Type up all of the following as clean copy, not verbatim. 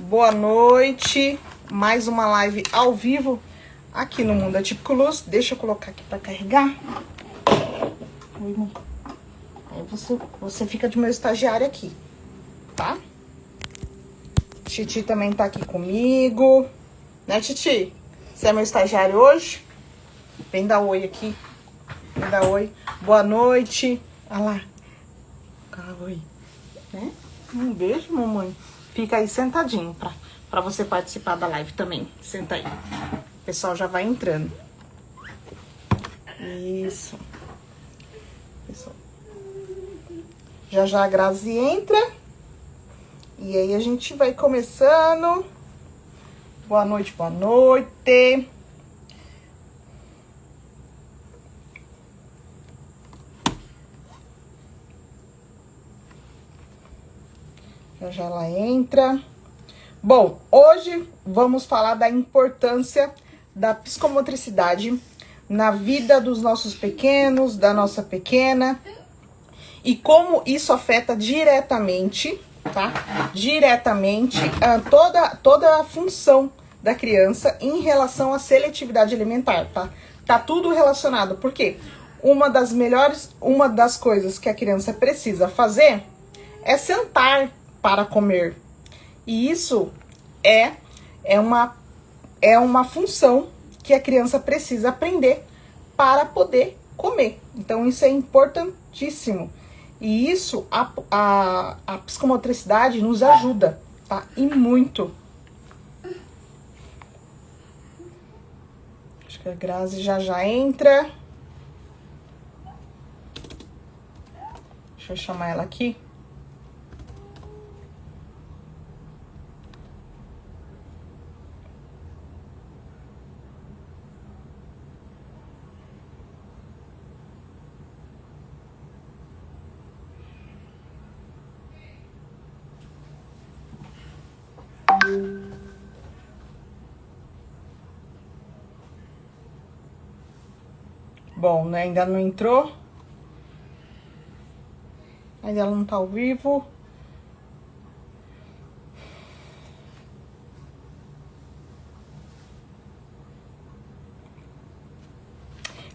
Boa noite. Mais uma live ao vivo aqui no Mundo Atípico Luz. Deixa eu colocar aqui para carregar. Aí você fica de meu estagiário aqui, tá? Titi também tá aqui comigo. Né, Titi? Você é meu estagiário hoje? Vem dar oi aqui. Vem dar oi. Boa noite. Olha lá. Oi. Né? Um beijo, mamãe. Fica aí sentadinho pra você participar da live também. Senta aí. O pessoal já vai entrando. Isso. Pessoal. Já já a Grazi entra. E aí a gente vai começando. Boa noite, boa noite. Já já ela entra. Bom, hoje vamos falar da importância da psicomotricidade na vida dos nossos pequenos, da nossa pequena, e como isso afeta diretamente, tá? Diretamente toda a função da criança em relação à seletividade alimentar, tá? Tá tudo relacionado, porque uma das coisas que a criança precisa fazer é sentar para comer. E isso é uma função que a criança precisa aprender para poder comer. Então, isso é importantíssimo. E isso, a psicomotricidade nos ajuda, tá? E muito. Acho que a Grazi já entra. Deixa eu chamar ela aqui. Bom, né? Ainda não entrou. Ainda ela não tá ao vivo.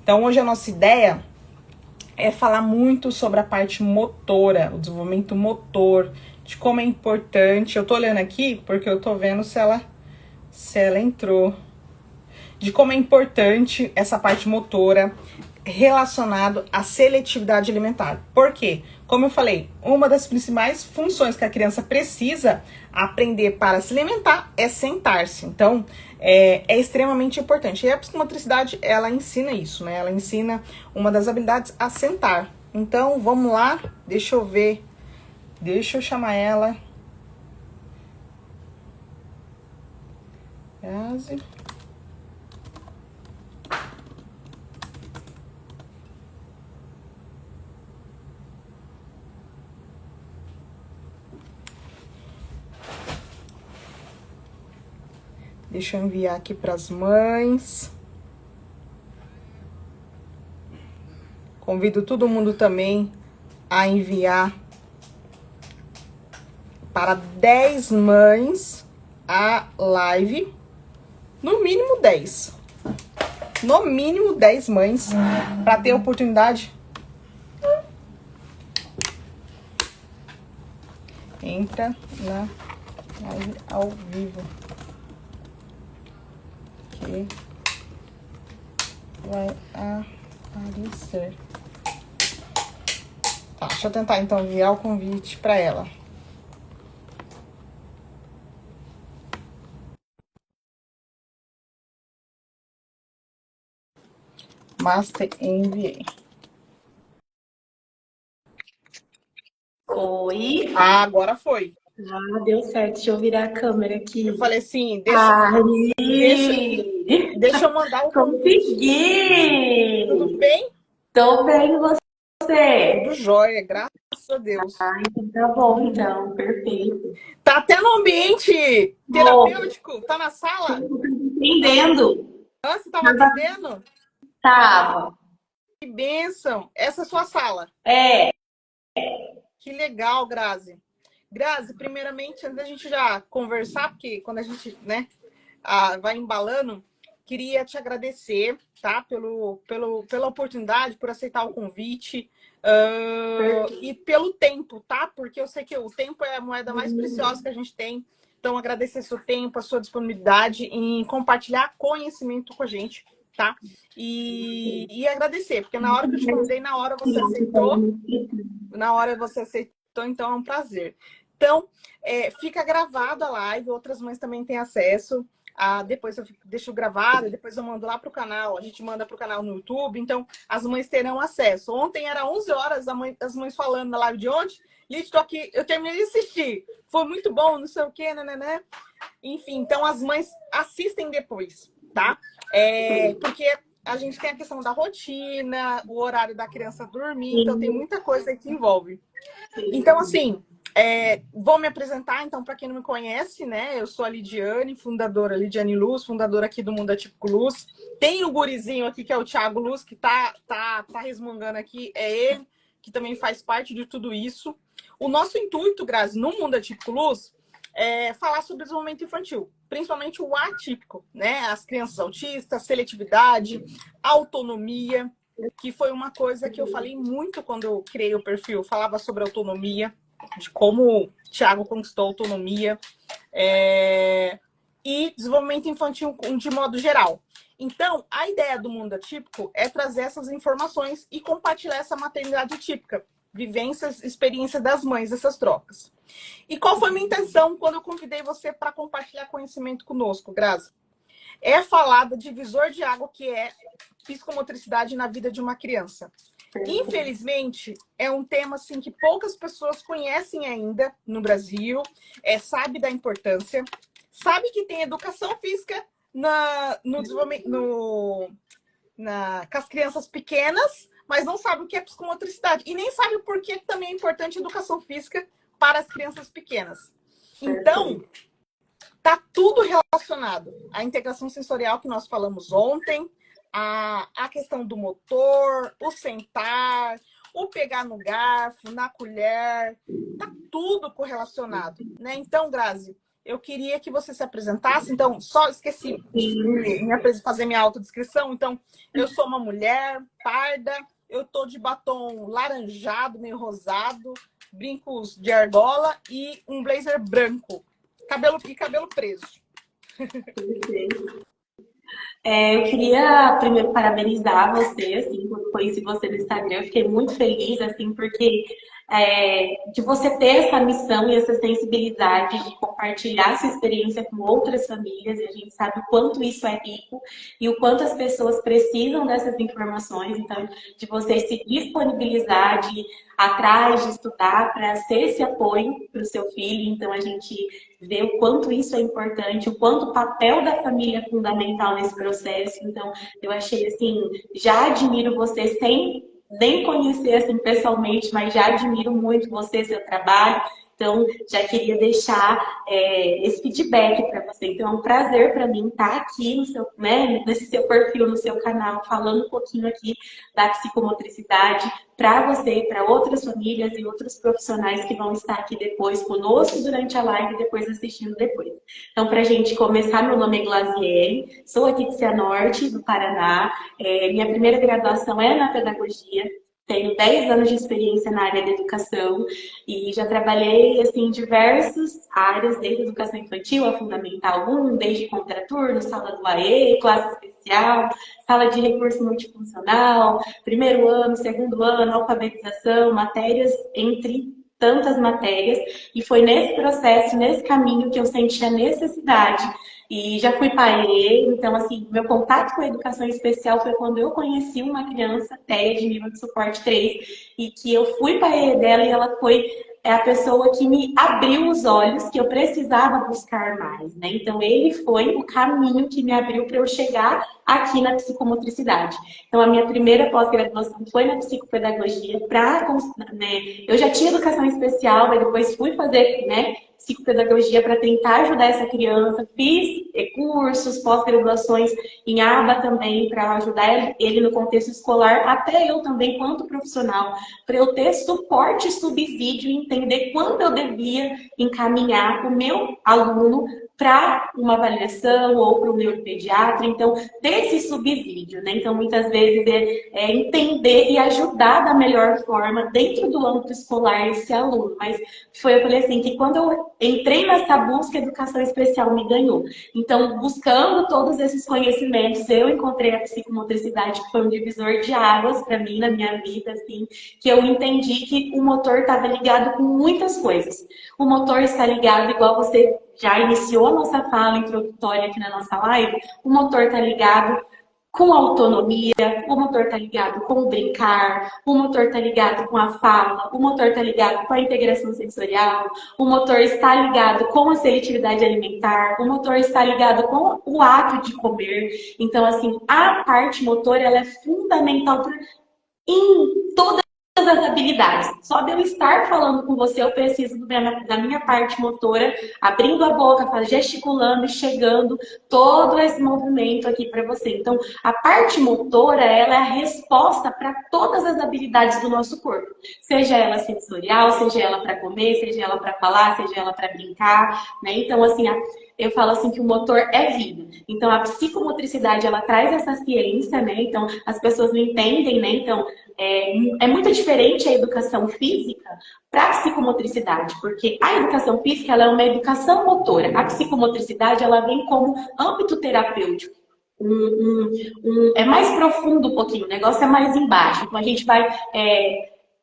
Então, hoje a nossa ideia é falar muito sobre a parte motora, o desenvolvimento motor, de como é importante. Eu tô olhando aqui porque eu tô vendo se ela entrou. De como é importante essa parte motora relacionado à seletividade alimentar. Por quê? Como eu falei, uma das principais funções que a criança precisa aprender para se alimentar é sentar-se. Então, é extremamente importante. E a psicomotricidade, ela ensina isso, né? Ela ensina uma das habilidades a sentar. Então, vamos lá. Deixa eu ver. Deixa eu chamar ela. Grazi. Deixa eu enviar aqui para as mães. Convido todo mundo também a enviar para 10 mães a live. No mínimo 10. No mínimo 10 mães para ter a oportunidade. Entra na live ao vivo. Que vai aparecer. Tá, deixa eu tentar então enviar o convite para ela. Master, enviei. Oi. Ah, agora foi. Ah, deu certo. Deixa eu virar a câmera aqui. Eu falei assim, deixa eu mandar o convite. Consegui! Tudo bem? Tô bem, e você? Tudo jóia, graças a Deus. Ah, então tá bom, então. Perfeito. Tá até no ambiente terapêutico? Tá na sala? Entendendo? Ah, você tava atendendo? Tava. Que bênção! Essa é a sua sala. É. Que legal, Grazi. Grazi, primeiramente, antes da gente já conversar, porque quando a gente, né, vai embalando, queria te agradecer, tá? Pela oportunidade, por aceitar o convite, e pelo tempo, tá? Porque eu sei que o tempo é a moeda mais preciosa que a gente tem. Então, agradecer seu tempo, a sua disponibilidade em compartilhar conhecimento com a gente, tá? E agradecer, porque na hora que eu te convidei, na hora você aceitou. Na hora você aceitou, então é um prazer. Então, fica gravado a live, outras mães também têm acesso. Depois eu deixo gravado, depois eu mando lá para o canal, a gente manda para o canal no YouTube, então as mães terão acesso. Ontem era 11 horas, as mães falando na live de ontem, Liz, tô aqui, eu terminei de assistir, foi muito bom, não sei o quê, né? Enfim, então as mães assistem depois, tá? Porque a gente tem a questão da rotina, o horário da criança dormir, então tem muita coisa aí que envolve. Então, assim, vou me apresentar, então, para quem não me conhece, né? Eu sou a Lidiane, Lidiane Luz, fundadora aqui do Mundo Atípico Luz. Tem o gurizinho aqui, que é o Thiago Luz, que tá resmungando aqui, é ele, que também faz parte de tudo isso. O nosso intuito, Grazi, no Mundo Atípico Luz, é falar sobre desenvolvimento infantil, principalmente o atípico, né? As crianças autistas, seletividade, autonomia, que foi uma coisa que eu falei muito quando eu criei o perfil. Eu falava sobre autonomia, de como o Thiago conquistou a autonomia, e desenvolvimento infantil de modo geral. Então, a ideia do Mundo Atípico é trazer essas informações e compartilhar essa maternidade típica, vivências, experiências das mães, essas trocas. E qual foi a minha intenção quando eu convidei você para compartilhar conhecimento conosco, Grazi? É falar do divisor de água que é psicomotricidade na vida de uma criança. Infelizmente, é um tema assim, que poucas pessoas conhecem ainda no Brasil, sabe da importância, sabe que tem educação física no desenvolvimento, com as crianças pequenas, mas não sabe o que é psicomotricidade. E nem sabe por que também é importante educação física para as crianças pequenas. Então, tá tudo relacionado. A integração sensorial que nós falamos ontem, a questão do motor, o sentar, o pegar no garfo, na colher, tá tudo correlacionado, né? Então, Grazi, eu queria que você se apresentasse. Então, só esqueci de fazer minha autodescrição. Então, eu sou uma mulher parda, eu tô de batom laranjado, meio rosado, brincos de argola e um blazer branco. Cabelo preso. Eu queria primeiro parabenizar você, assim, quando conheci você no Instagram, eu fiquei muito feliz, assim, porque de você ter essa missão e essa sensibilidade de compartilhar sua experiência com outras famílias, e a gente sabe o quanto isso é rico e o quanto as pessoas precisam dessas informações, então, de você se disponibilizar, de ir atrás, de estudar, para ser esse apoio para o seu filho, então a gente vê o quanto isso é importante, o quanto o papel da família é fundamental nesse processo, então eu achei assim, já admiro você sem nem conhecer assim pessoalmente, mas já admiro muito você, seu trabalho. Então, já queria deixar esse feedback para você. Então, é um prazer para mim estar aqui no seu, né, nesse seu perfil, no seu canal, falando um pouquinho aqui da psicomotricidade para você e para outras famílias e outros profissionais que vão estar aqui depois conosco durante a live e depois assistindo depois. Então, para a gente começar, meu nome é Glaziele, sou aqui de Cianorte, do Paraná. Minha primeira graduação é na pedagogia. Tenho 10 anos de experiência na área da educação e já trabalhei assim, em diversas áreas, desde educação infantil a Fundamental 1, desde contraturno, sala do AE, classe especial, sala de recurso multifuncional, primeiro ano, segundo ano, alfabetização, matérias entre tantas matérias. E foi nesse processo, nesse caminho que eu senti a necessidade. E já fui PAE, então, assim, meu contato com a educação especial foi quando eu conheci uma criança TEA de nível de suporte 3 e que eu fui PAE dela e ela foi a pessoa que me abriu os olhos que eu precisava buscar mais, né? Então, ele foi o caminho que me abriu para eu chegar aqui na psicomotricidade. Então, a minha primeira pós-graduação foi na psicopedagogia, né? Eu já tinha educação especial, mas depois fui fazer, né, psicopedagogia para tentar ajudar essa criança. Fiz cursos, pós-graduações em aba também para ajudar ele no contexto escolar, até eu também, quanto profissional, para eu ter suporte e subsídio e entender quando eu devia encaminhar o meu aluno para uma avaliação ou para o neuropediatra. Então, ter esse subsídio, né? Então, muitas vezes é entender e ajudar da melhor forma dentro do âmbito escolar esse aluno. Mas eu falei assim, que quando eu entrei nessa busca, a educação especial me ganhou. Então, buscando todos esses conhecimentos, eu encontrei a psicomotricidade, que foi um divisor de águas para mim na minha vida, assim, que eu entendi que o motor estava ligado com muitas coisas. O motor está ligado, igual você já iniciou a nossa fala introdutória aqui na nossa live, o motor está ligado com a autonomia, o motor está ligado com o brincar, o motor está ligado com a fala, o motor está ligado com a integração sensorial, o motor está ligado com a seletividade alimentar, o motor está ligado com o ato de comer. Então, assim, a parte motor, ela é fundamental em todas as habilidades. Só de eu estar falando com você, eu preciso da minha parte motora, abrindo a boca, gesticulando e chegando todo esse movimento aqui para você. Então, a parte motora, ela é a resposta para todas as habilidades do nosso corpo. Seja ela sensorial, seja ela para comer, seja ela para falar, seja ela para brincar, né? Então, assim, eu falo assim que o motor é vida. Então, a psicomotricidade, ela traz essa ciência, né? Então, as pessoas não entendem, né? Então, é muito diferente a educação física para a psicomotricidade, porque a educação física, ela é uma educação motora. A psicomotricidade, ela vem como âmbito terapêutico. É mais profundo um pouquinho, o negócio é mais embaixo. Então, a gente vai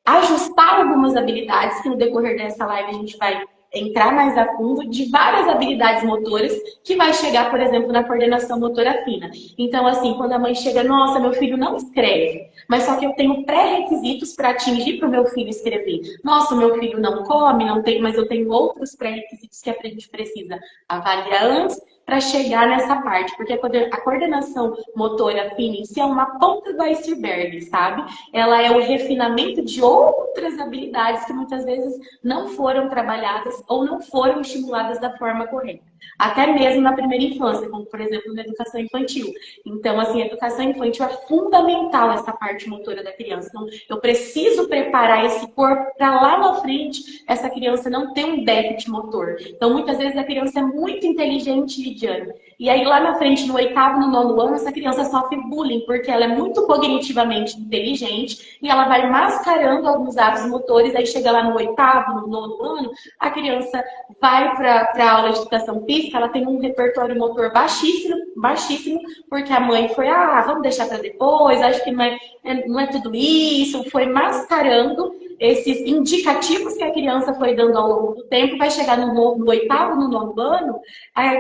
ajustar algumas habilidades, que no decorrer dessa live a gente vai entrar mais a fundo, de várias habilidades motoras, que vai chegar, por exemplo, na coordenação motora fina. Então, assim, quando a mãe chega, nossa, meu filho não escreve, mas só que eu tenho pré-requisitos para atingir para o meu filho escrever. Nossa, meu filho não come, não tem, mas eu tenho outros pré-requisitos que a gente precisa avaliar antes para chegar nessa parte, porque a coordenação motora fina em si é uma ponta do iceberg, sabe? Ela é o refinamento de outras habilidades que muitas vezes não foram trabalhadas ou não foram estimuladas da forma correta. Até mesmo na primeira infância, como por exemplo na educação infantil. Então, assim, a educação infantil é fundamental essa parte motora da criança. Então, eu preciso preparar esse corpo para lá na frente essa criança não ter um déficit motor. Então, muitas vezes a criança é muito inteligente, Lidiane. E aí lá na frente, no 8º, no 9º ano, essa criança sofre bullying, porque ela é muito cognitivamente inteligente e ela vai mascarando alguns hábitos motores, aí chega lá no 8º, no 9º ano, a criança vai para a aula de educação física, ela tem um repertório motor baixíssimo, baixíssimo, porque a mãe foi, vamos deixar para depois, acho que não é tudo isso, foi mascarando esses indicativos que a criança foi dando ao longo do tempo, vai chegar no 8º, no 9º ano,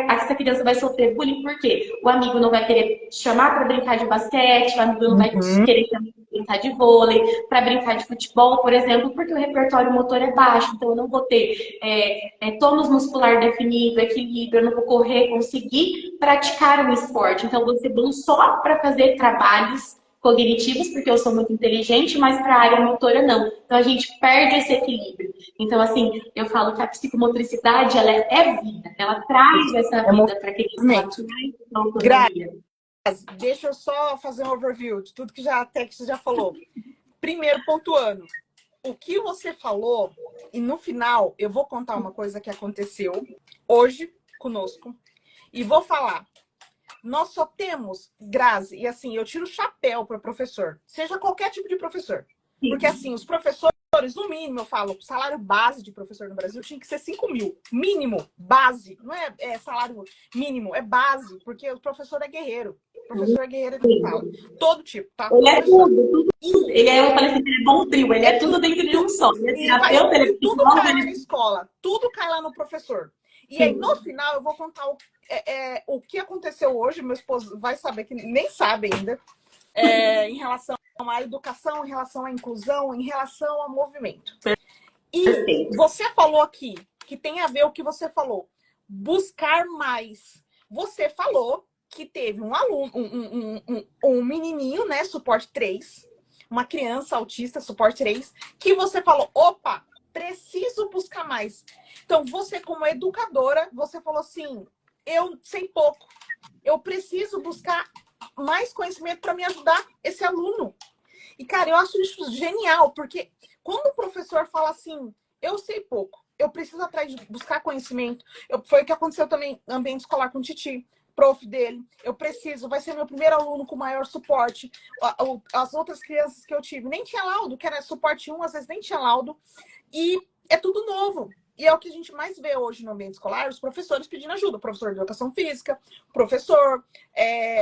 essa criança vai sofrer bullying, porque o amigo não vai querer chamar para brincar de basquete, o amigo não vai querer brincar de vôlei, para brincar de futebol, por exemplo, porque o repertório motor é baixo, então eu não vou ter tônus muscular definido, equilíbrio, eu não vou correr, conseguir praticar um esporte. Então, eu vou ser bom só para fazer trabalhos cognitivos, porque eu sou muito inteligente, mas para a área motora não. Então a gente perde esse equilíbrio. Então, assim, eu falo que a psicomotricidade, ela é vida. Ela traz essa vida para aquele autonomia. Deixa eu só fazer um overview de tudo que até que você já falou. Primeiro, pontuando. O que você falou, e no final eu vou contar uma coisa que aconteceu hoje conosco. E vou falar. Nós só temos, Grazi, e assim, eu tiro o chapéu para professor, seja qualquer tipo de professor. Porque assim, os professores, no mínimo, eu falo, o salário base de professor no Brasil tinha que ser 5 mil. Mínimo, base. Não é salário mínimo, é base, porque o professor é guerreiro. O professor é guerreiro, ele fala. Todo tipo, tá? Ele é tudo. Eu falei assim, ele é bom trio, ele é tudo dentro de um só. Tudo cai lá na escola, tudo cai lá no professor. E aí, no final, eu vou contar o que aconteceu hoje. Meu esposo vai saber, que nem sabe ainda, em relação à educação, em relação à inclusão, em relação ao movimento. E você falou aqui, que tem a ver o que você falou, buscar mais. Você falou que teve um aluno, um menininho, né, suporte 3, uma criança autista, suporte 3, que você falou, opa, preciso buscar mais. Então, você como educadora, você falou assim, eu sei pouco, eu preciso buscar mais conhecimento para me ajudar esse aluno. E, cara, eu acho isso genial, porque quando o professor fala assim, eu sei pouco, eu preciso atrás de buscar conhecimento, foi o que aconteceu também no ambiente escolar com o Titi, prof dele, eu preciso, vai ser meu primeiro aluno com maior suporte. As outras crianças que eu tive, nem tinha laudo, que era suporte 1, às vezes nem tinha laudo, e é tudo novo. E é o que a gente mais vê hoje no ambiente escolar, os professores pedindo ajuda, o professor de educação física, professor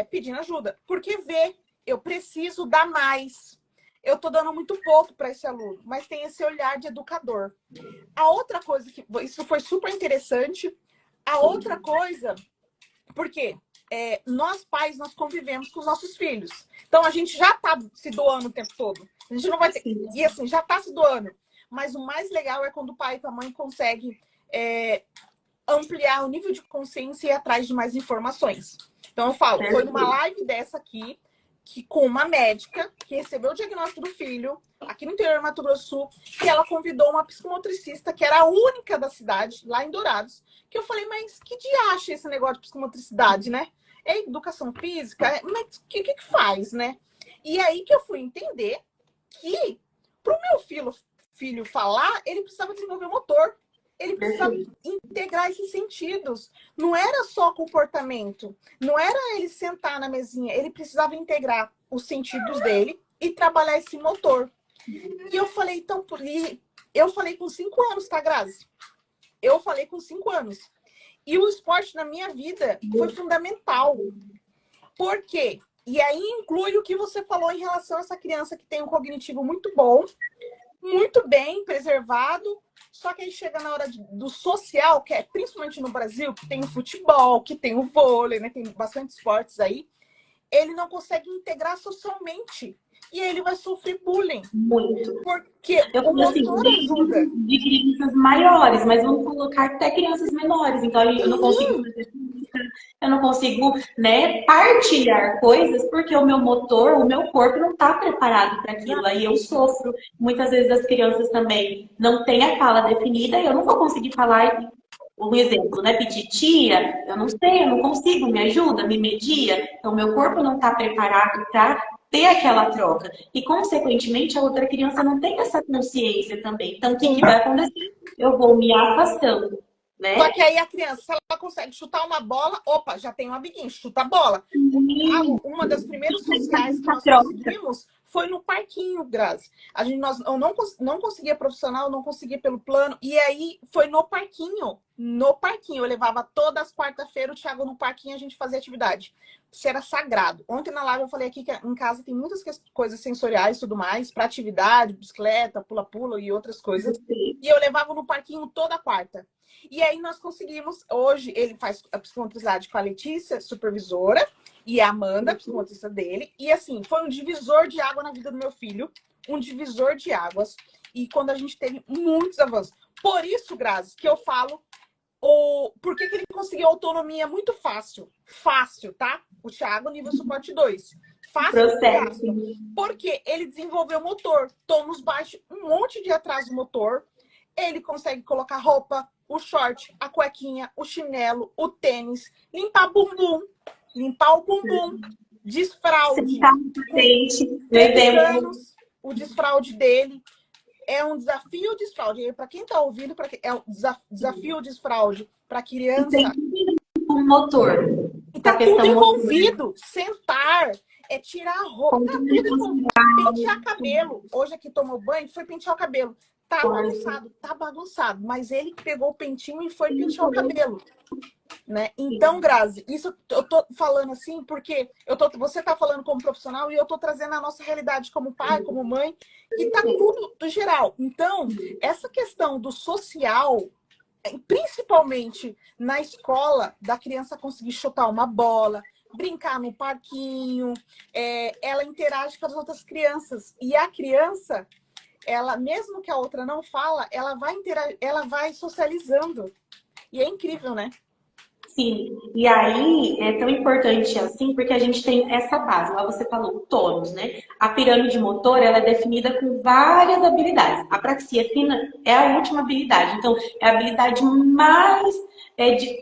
pedindo ajuda, porque vê, eu preciso dar mais. Eu estou dando muito pouco para esse aluno, mas tem esse olhar de educador. A outra coisa, que isso foi super interessante, a outra coisa, porque nós pais, nós convivemos com os nossos filhos. Então, a gente já está se doando o tempo todo. A gente não vai ter... E assim, já está se doando. Mas o mais legal é quando o pai e a mãe conseguem ampliar o nível de consciência e ir atrás de mais informações. Então, eu falo, foi numa live dessa aqui, que com uma médica que recebeu o diagnóstico do filho, aqui no interior do Mato Grosso do Sul, que ela convidou uma psicomotricista, que era a única da cidade, lá em Dourados, que eu falei, mas que diacho esse negócio de psicomotricidade, né? É educação física? Mas o que faz, né? E aí que eu fui entender que para o meu filho falar, ele precisava desenvolver o motor. Ele precisava integrar esses sentidos. Não era só comportamento. Não era ele sentar na mesinha. Ele precisava integrar os sentidos dele e trabalhar esse motor. E eu falei, então, eu falei com 5 anos, tá, Grazi? Eu falei com 5 anos. E o esporte na minha vida foi fundamental. Por quê? E aí inclui o que você falou em relação a essa criança que tem um cognitivo muito bom, muito bem preservado, só que aí chega na hora do social, que é principalmente no Brasil, que tem o futebol, que tem o vôlei, né? Tem bastante esportes aí, ele não consegue integrar socialmente. E aí ele vai sofrer bullying. Muito. Porque o motor ajuda. De crianças maiores, mas vamos colocar até crianças menores. Então, eu não consigo fazer eu não consigo, né, partilhar coisas porque o meu motor, o meu corpo não está preparado para aquilo. Aí eu sofro. Muitas vezes as crianças também não têm a fala definida e eu não vou conseguir falar. Um exemplo, né? Pedir tia, eu não sei, eu não consigo, me ajuda, me media. Então, meu corpo não está preparado para ter aquela troca. E, consequentemente, a outra criança não tem essa consciência também. Então, o que vai acontecer? Eu vou me afastando. Né? Só que aí a criança, se ela consegue chutar uma bola, opa, já tem um amiguinho, chuta a bola. Uma das primeiras sociais que nós conseguimos foi no parquinho, Grazi. Eu não conseguia profissional, não conseguia pelo plano. E aí foi no parquinho. No parquinho. Eu levava todas as quarta-feiras o Thiago no parquinho, a gente fazia atividade. Isso era sagrado. Ontem na live eu falei aqui que em casa tem muitas coisas sensoriais e tudo mais, para atividade, bicicleta, pula-pula e outras coisas. E eu levava no parquinho toda quarta. E aí nós conseguimos, hoje ele faz a psicomotricidade com a Letícia, supervisora, e a Amanda, a psicomotrista dele. E assim, foi um divisor de água na vida do meu filho, um divisor de águas. E quando a gente teve muitos avanços. Por isso, Grazi, que eu falo, por que ele conseguiu autonomia muito fácil? Fácil, tá? O Thiago, nível suporte 2. Fácil. Porque ele desenvolveu o motor. Tônus baixo, um monte de atraso motor. Ele consegue colocar roupa, o short, a cuequinha, o chinelo, o tênis, limpar o bumbum, desfraude. O desfraude dele é um desafio desfraude. Para quem está ouvindo, é um desafio desfraude para criança. O motor. Está tudo envolvido. Sentar, tirar a roupa, tá tudo envolvido. Pentear cabelo. Hoje aqui tomou banho, foi pentear o cabelo. Tá bagunçado, mas ele pegou o pentinho e foi pentear o cabelo, né? Então, Grazi, isso eu tô falando assim porque você tá falando como profissional e eu tô trazendo a nossa realidade como pai, como mãe, e tá tudo do geral. Então, essa questão do social, principalmente na escola, da criança conseguir chutar uma bola, brincar no parquinho, ela interage com as outras crianças. E a criança, ela, mesmo que a outra não fala, ela vai socializando. E é incrível, né? Sim, e aí é tão importante assim, porque a gente tem essa base, lá você falou, o tônus, né? A pirâmide motora, ela é definida com várias habilidades. A praxia fina é a última habilidade, então é a habilidade mais,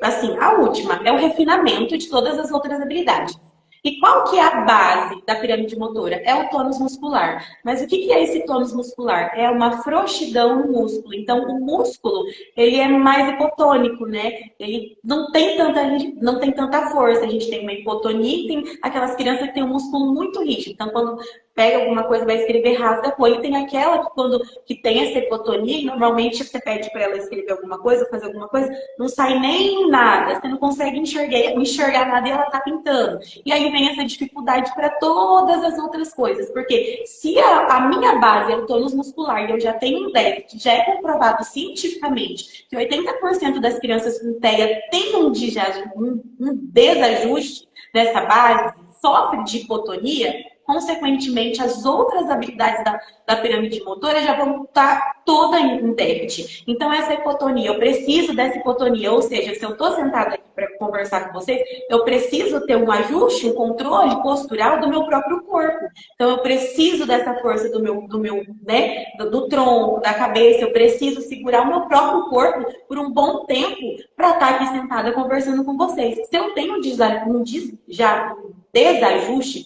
assim, a última, é o refinamento de todas as outras habilidades. E qual que é a base da pirâmide motora? É o tônus muscular. Mas o que que é esse tônus muscular? É uma frouxidão no músculo. Então, o músculo, ele é mais hipotônico, né? Ele não tem tanta força. A gente tem uma hipotonia e tem aquelas crianças que têm um músculo muito rígido. Então, quando pega alguma coisa, vai escrever rasga a folha. E tem aquela que quando que tem essa hipotonia, e normalmente você pede para ela escrever alguma coisa, fazer alguma coisa, não sai nem nada. Você não consegue enxergar nada e ela tá pintando. E aí vem essa dificuldade para todas as outras coisas. Porque se a minha base é o tônus muscular e eu já tenho um déficit, já é comprovado cientificamente que 80% das crianças com TEA têm um desajuste dessa base, sofre de hipotonia, consequentemente, as outras habilidades da pirâmide motora já vão estar toda em déficit. Então, essa hipotonia, eu preciso dessa hipotonia, ou seja, se eu estou sentada aqui para conversar com vocês, eu preciso ter um ajuste, um controle postural do meu próprio corpo. Então, eu preciso dessa força né, do tronco, da cabeça, eu preciso segurar o meu próprio corpo por um bom tempo para estar aqui sentada conversando com vocês. Se eu tenho um desajuste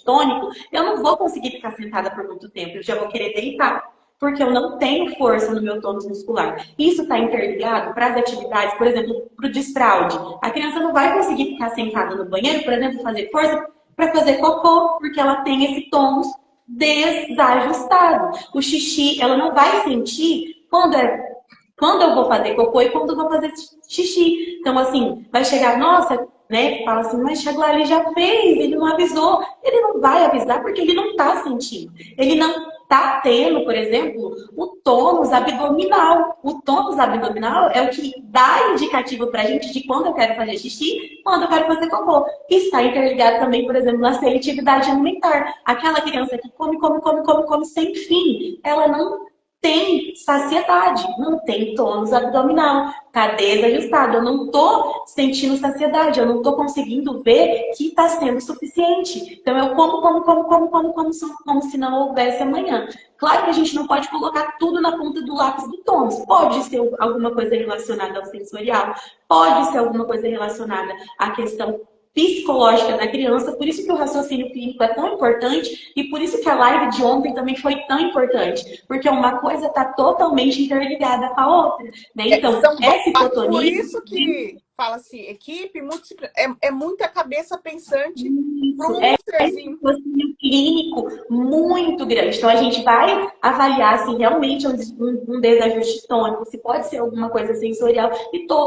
tônico, eu não vou conseguir ficar sentada por muito tempo, eu já vou querer deitar, porque eu não tenho força no meu tônus muscular. Isso está interligado para as atividades, por exemplo, para o desfraude. A criança não vai conseguir ficar sentada no banheiro, por exemplo, fazer força para fazer cocô, porque ela tem esse tônus desajustado. O xixi, ela não vai sentir quando eu vou fazer cocô e quando eu vou fazer xixi. Então, assim, vai chegar, nossa, né? Fala assim, mas chegou lá, ele já fez, ele não avisou. Ele não vai avisar porque ele não está sentindo. Ele não está tendo, por exemplo, o tônus abdominal. O tônus abdominal é o que dá indicativo para a gente de quando eu quero fazer xixi, quando eu quero fazer cocô. Está interligado também, por exemplo, na seletividade alimentar. Aquela criança que come sem fim, ela não tem saciedade, não tem tônus abdominal, tá desajustado, eu não tô sentindo saciedade, eu não tô conseguindo ver que está sendo suficiente. Então eu como se não houvesse amanhã. Claro que a gente não pode colocar tudo na ponta do lápis do tônus. Pode ser alguma coisa relacionada ao sensorial, pode ser alguma coisa relacionada à questão psicológica da criança, por isso que o raciocínio clínico é tão importante e por isso que a live de ontem também foi tão importante, porque uma coisa está totalmente interligada com a outra, né? Então, essa hipotonia... Por isso que fala assim, equipe é muita cabeça pensante para um serzinho. Um raciocínio clínico muito grande. Então, a gente vai avaliar se realmente é um desajuste tônico, se pode ser alguma coisa sensorial,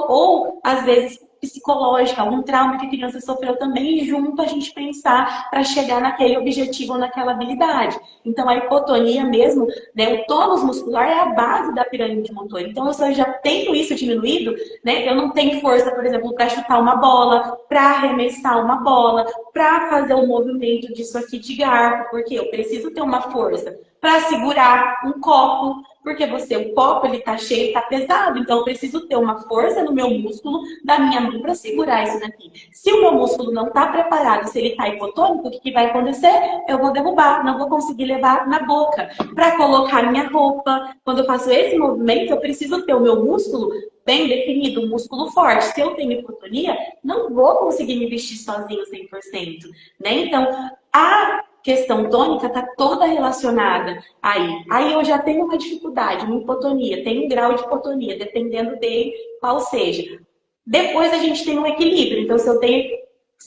ou às vezes psicológica, algum trauma que a criança sofreu também, e junto a gente pensar para chegar naquele objetivo ou naquela habilidade. Então, a hipotonia mesmo, né, o tônus muscular é a base da pirâmide motora. Então, se eu já tenho isso diminuído, né, eu não tenho força, por exemplo, para chutar uma bola, para arremessar uma bola, para fazer o movimento disso aqui de garfo, porque eu preciso ter uma força para segurar um copo, porque o copo ele tá cheio, tá pesado, então eu preciso ter uma força no meu músculo da minha mão para segurar isso daqui. Se o meu músculo não tá preparado, se ele tá hipotônico, o que vai acontecer? Eu vou derrubar, não vou conseguir levar na boca. Para colocar minha roupa, quando eu faço esse movimento, eu preciso ter o meu músculo bem definido, um músculo forte. Se eu tenho hipotonia, não vou conseguir me vestir sozinho 100%, né? Então, a questão tônica está toda relacionada aí. Aí eu já tenho uma dificuldade, uma hipotonia, tenho um grau de hipotonia, dependendo dele qual seja. Depois a gente tem um equilíbrio. Então, se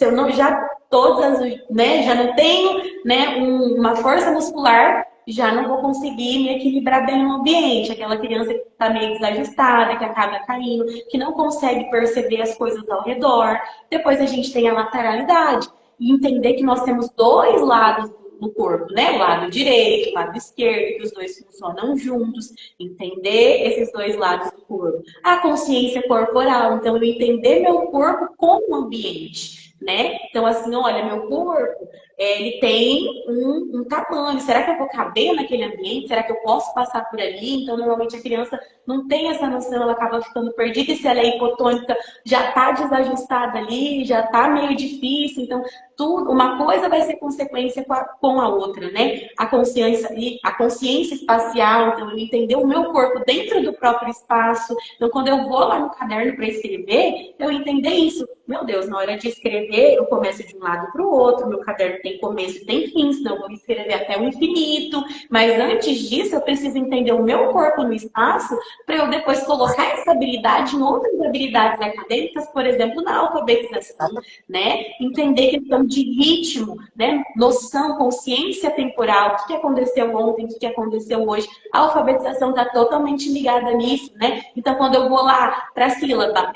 eu não já todas, né, já não tenho, né, uma força muscular, já não vou conseguir me equilibrar bem no ambiente. Aquela criança que está meio desajustada, que acaba caindo, que não consegue perceber as coisas ao redor. Depois a gente tem a lateralidade. E entender que nós temos dois lados no corpo, né? O lado direito, o lado esquerdo, que os dois funcionam juntos. Entender esses dois lados do corpo. A consciência corporal, então eu entender meu corpo como ambiente, né? Então assim, olha, meu corpo, ele tem um tamanho. Será que eu vou caber naquele ambiente? Será que eu posso passar por ali? Então, normalmente a criança não tem essa noção, ela acaba ficando perdida. E se ela é hipotônica, já está desajustada ali, já está meio difícil. Então, tudo, uma coisa vai ser consequência com a outra, né? A consciência espacial, então eu entender o meu corpo dentro do próprio espaço. Então, quando eu vou lá no caderno para escrever, eu entender isso. Meu Deus, na hora de escrever, eu começo de um lado para o outro, meu caderno tem começo e tem fim, senão eu vou escrever até o infinito. Mas antes disso, eu preciso entender o meu corpo no espaço para eu depois colocar essa habilidade em outras habilidades acadêmicas, por exemplo, na alfabetização, né? Entender questão de ritmo, né? Noção, consciência temporal, o que aconteceu ontem, o que aconteceu hoje. A alfabetização está totalmente ligada nisso, né? Então, quando eu vou lá para a sílaba,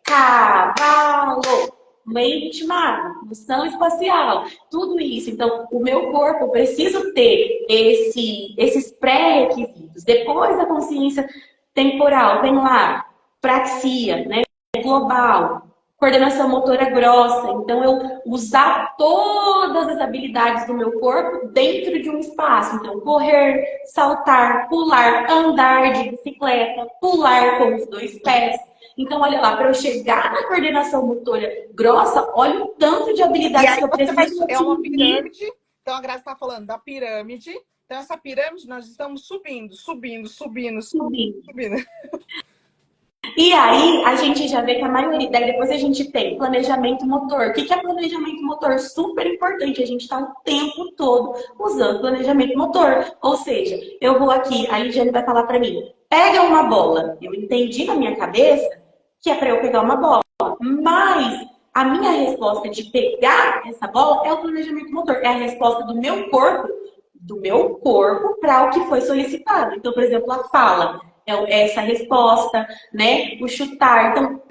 cavalo, meio ritmado, noção espacial, tudo isso. Então, o meu corpo, eu preciso ter esses pré-requisitos. Depois da consciência temporal, vem lá, praxia, né? Global, coordenação motora grossa. Então, eu usar todas as habilidades do meu corpo dentro de um espaço. Então, correr, saltar, pular, andar de bicicleta, pular com os dois pés. Então, olha lá, para eu chegar na coordenação motora grossa, olha o tanto de habilidades que eu preciso. É uma pirâmide. Então, a Graça está falando da pirâmide. Então, essa pirâmide, nós estamos subindo. E aí, a gente já vê que a maioria, daí depois a gente tem planejamento motor. O que é planejamento motor? Super importante, a gente está o tempo todo usando planejamento motor. Ou seja, eu vou aqui, a Lidiane vai falar para mim, pega uma bola. Eu entendi na minha cabeça que é para eu pegar uma bola. Mas a minha resposta de pegar essa bola é o planejamento motor. É a resposta do meu corpo para o que foi solicitado. Então, por exemplo, a fala é essa resposta, né? O chutar. Então,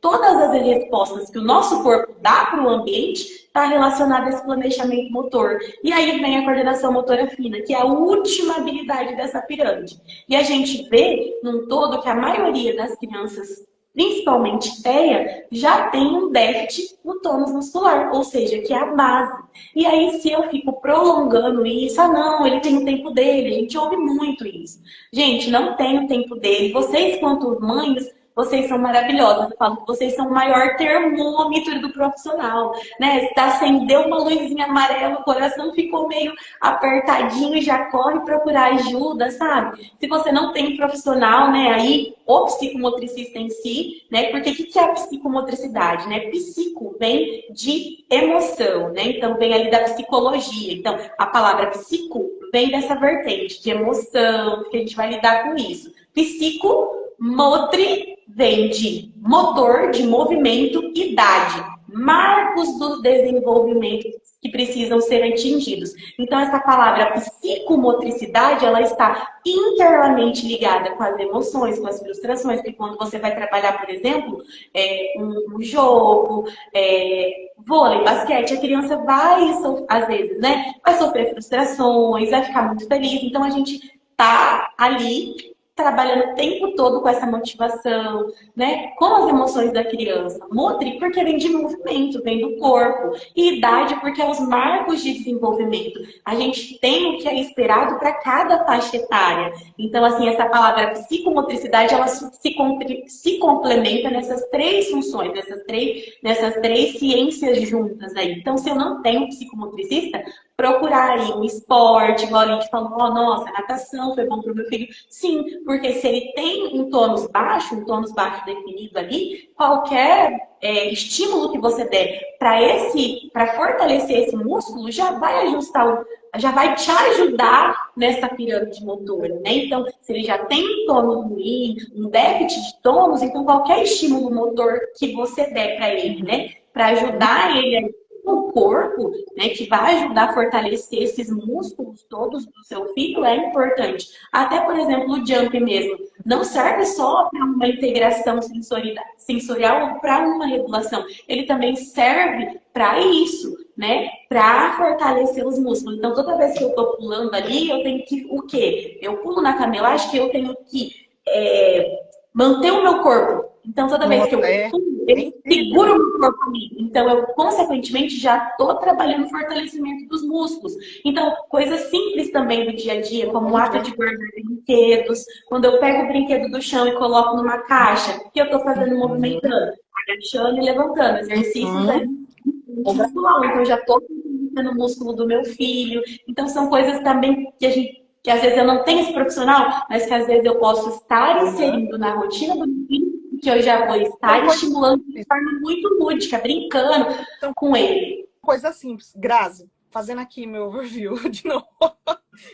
todas as respostas que o nosso corpo dá para o ambiente está relacionado a esse planejamento motor. E aí vem a coordenação motora fina, que é a última habilidade dessa pirâmide. E a gente vê, num todo, que a maioria das crianças, principalmente TEA, já tem um déficit no tônus muscular, ou seja, que é a base. E aí, se eu fico prolongando isso, não, ele tem o tempo dele, a gente ouve muito isso. Gente, não tem o tempo dele. Vocês, quanto mães, vocês são maravilhosas. Eu falo que vocês são o maior termômetro do profissional, né? Acendeu uma luzinha amarela, o coração ficou meio apertadinho e já corre procurar ajuda, sabe? Se você não tem um profissional, né, aí, o psicomotricista em si, né? Porque o que é a psicomotricidade, né? Psico vem de emoção, né? Então, vem ali da psicologia. Então, a palavra psico vem dessa vertente de emoção, que a gente vai lidar com isso. Psicomotri vem de motor, de movimento, idade, marcos do desenvolvimento que precisam ser atingidos. Então, essa palavra psicomotricidade, ela está inteiramente ligada com as emoções, com as frustrações, que quando você vai trabalhar, por exemplo, um jogo, vôlei, basquete, a criança vai, às vezes, né, vai sofrer frustrações, vai ficar muito feliz. Então, a gente tá ali trabalhando o tempo todo com essa motivação, né? Com as emoções da criança. Motri, porque vem de movimento, vem do corpo. E idade, porque é os marcos de desenvolvimento. A gente tem o que é esperado para cada faixa etária. Então, assim, essa palavra psicomotricidade, ela se complementa nessas três funções, nessas três ciências juntas aí. Então, se eu não tenho psicomotricista, procurar aí um esporte, igual a gente falou, nossa, natação foi bom para o meu filho. Sim, porque se ele tem um tônus baixo definido ali, qualquer estímulo que você der para fortalecer esse músculo já vai te ajudar nessa pirâmide motora, né? Então, se ele já tem um tônus ruim, um déficit de tônus, então qualquer estímulo motor que você der para ele, né? Para ajudar ele o corpo, né, que vai ajudar a fortalecer esses músculos todos do seu filho é importante. Até, por exemplo, o jump mesmo. Não serve só para uma integração sensorial ou para uma regulação. Ele também serve para isso, né? Para fortalecer os músculos. Então, toda vez que eu estou pulando ali, eu tenho que o quê? Eu pulo na cama, eu acho que eu tenho que manter o meu corpo. Então, toda vez que eu pulo, É eu incrível. seguro o meu corpo ali. Então, eu, consequentemente, já estou trabalhando o fortalecimento dos músculos. Então, coisas simples também do dia a dia, como o ato de guardar brinquedos. Quando eu pego o brinquedo do chão e coloco numa caixa, o que eu estou fazendo movimentando? Agachando e levantando. Exercícios ali Uhum. muscular. Então, eu já estou no músculo do meu filho. Então, são coisas também que a gente que às vezes eu não tenho esse profissional, mas que às vezes eu posso estar Uhum. inserindo na rotina do meu filho, que eu já vou São estar coisas estimulando de simples. forma muito lúdica, brincando São com ele. coisas simples. Grazi, fazendo aqui meu overview de novo.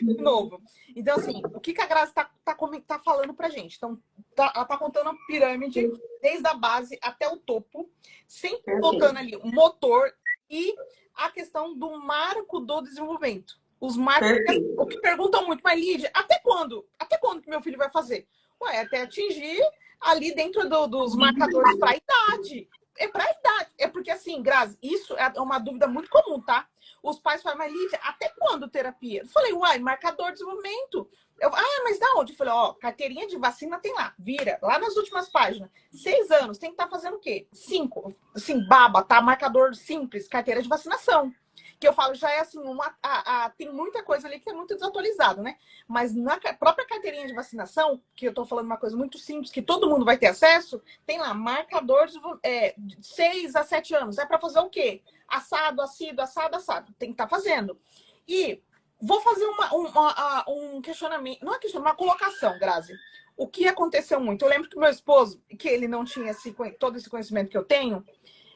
De novo. Então, assim, o que a Grazi tá falando pra gente? Então, ela tá contando a pirâmide desde a base até o topo, sempre Perfeito. colocando ali o motor e a questão do marco do desenvolvimento. Os marcos, o Perfeito. que perguntam muito, mas Lídia, até quando? Até quando que meu filho vai fazer? Ué, até atingir ali dentro dos marcadores para a idade. É para a idade. É porque, assim, Grazi, isso é uma dúvida muito comum, tá? Os pais falam, mas Lídia, até quando terapia? Eu falei, uai, marcador de desenvolvimento. Mas da onde? Eu falei, ó, carteirinha de vacina tem lá, vira, lá nas últimas páginas. 6 anos, tem que estar fazendo o quê? 5. Assim, baba, tá? Marcador simples, carteira de vacinação. Que eu falo, já é assim, tem muita coisa ali que é muito desatualizado, né? Mas na própria carteirinha de vacinação, que eu tô falando uma coisa muito simples, que todo mundo vai ter acesso, tem lá, marcador de 6 a 7 anos. É para fazer o quê? Assado, assíduo, assado, assado. Tem que estar fazendo. E vou fazer um questionamento, não é questionamento, uma colocação, Grazi. O que aconteceu muito? Eu lembro que meu esposo, que ele não tinha todo esse conhecimento que eu tenho,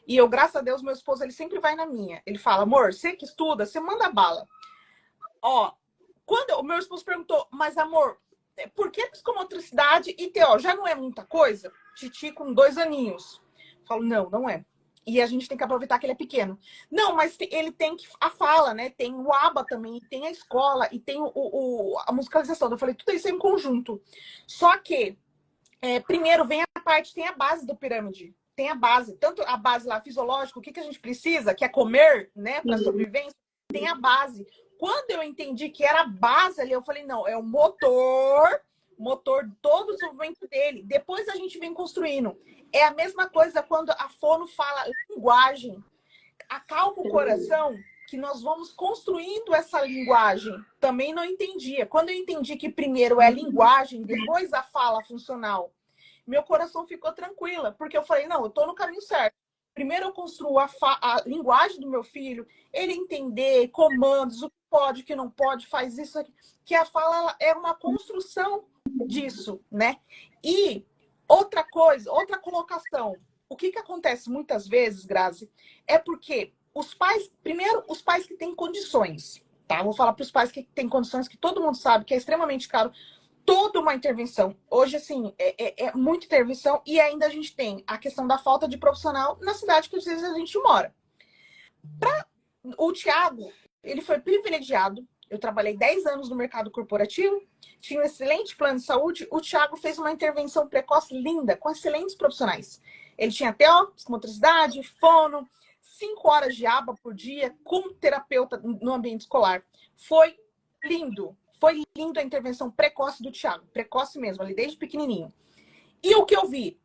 e eu, graças a Deus, meu esposo, ele sempre vai na minha. Ele fala, amor, você que estuda, você manda bala. Ó, quando o meu esposo perguntou, mas amor, por que psicomotricidade e TO? Já não é muita coisa? Titi com 2 aninhos. Eu falo, não, não é. E a gente tem que aproveitar que ele é pequeno. Não, mas ele tem a fala, né? Tem o ABA também, tem a escola e tem a musicalização. Eu falei, tudo isso é em conjunto. Só que, primeiro vem a parte, tem a base do pirâmide. Tem a base, tanto a base lá fisiológica, o que a gente precisa, que é comer, né, para sobrevivência, tem a base. Quando eu entendi que era a base ali, eu falei, não, é o motor de todo o desenvolvimento dele. Depois a gente vem construindo. É a mesma coisa quando a fono fala linguagem. Acalma o coração que nós vamos construindo essa linguagem. Também não entendia. Quando eu entendi que primeiro é a linguagem, depois a fala funcional, meu coração ficou tranquila, porque eu falei, não, eu estou no caminho certo. Primeiro eu construo a linguagem do meu filho, ele entender comandos, o que pode, o que não pode, faz isso aqui. Que a fala é uma construção disso, né? E outra coisa, outra colocação. O que acontece muitas vezes, Grazi, é porque os pais, primeiro, os pais que têm condições, tá? Vou falar para os pais que têm condições, que todo mundo sabe que é extremamente caro, toda uma intervenção. Hoje, assim, é muita intervenção e ainda a gente tem a questão da falta de profissional na cidade que às vezes a gente mora. O Thiago, ele foi privilegiado. Eu trabalhei 10 anos no mercado corporativo, tinha um excelente plano de saúde. O Thiago fez uma intervenção precoce linda, com excelentes profissionais. Ele tinha TO, psicomotricidade, fono, 5 horas de aba por dia, com terapeuta no ambiente escolar. Foi lindo. Foi lindo a intervenção precoce do Thiago. Precoce mesmo, ali desde pequenininho. E o que eu vi?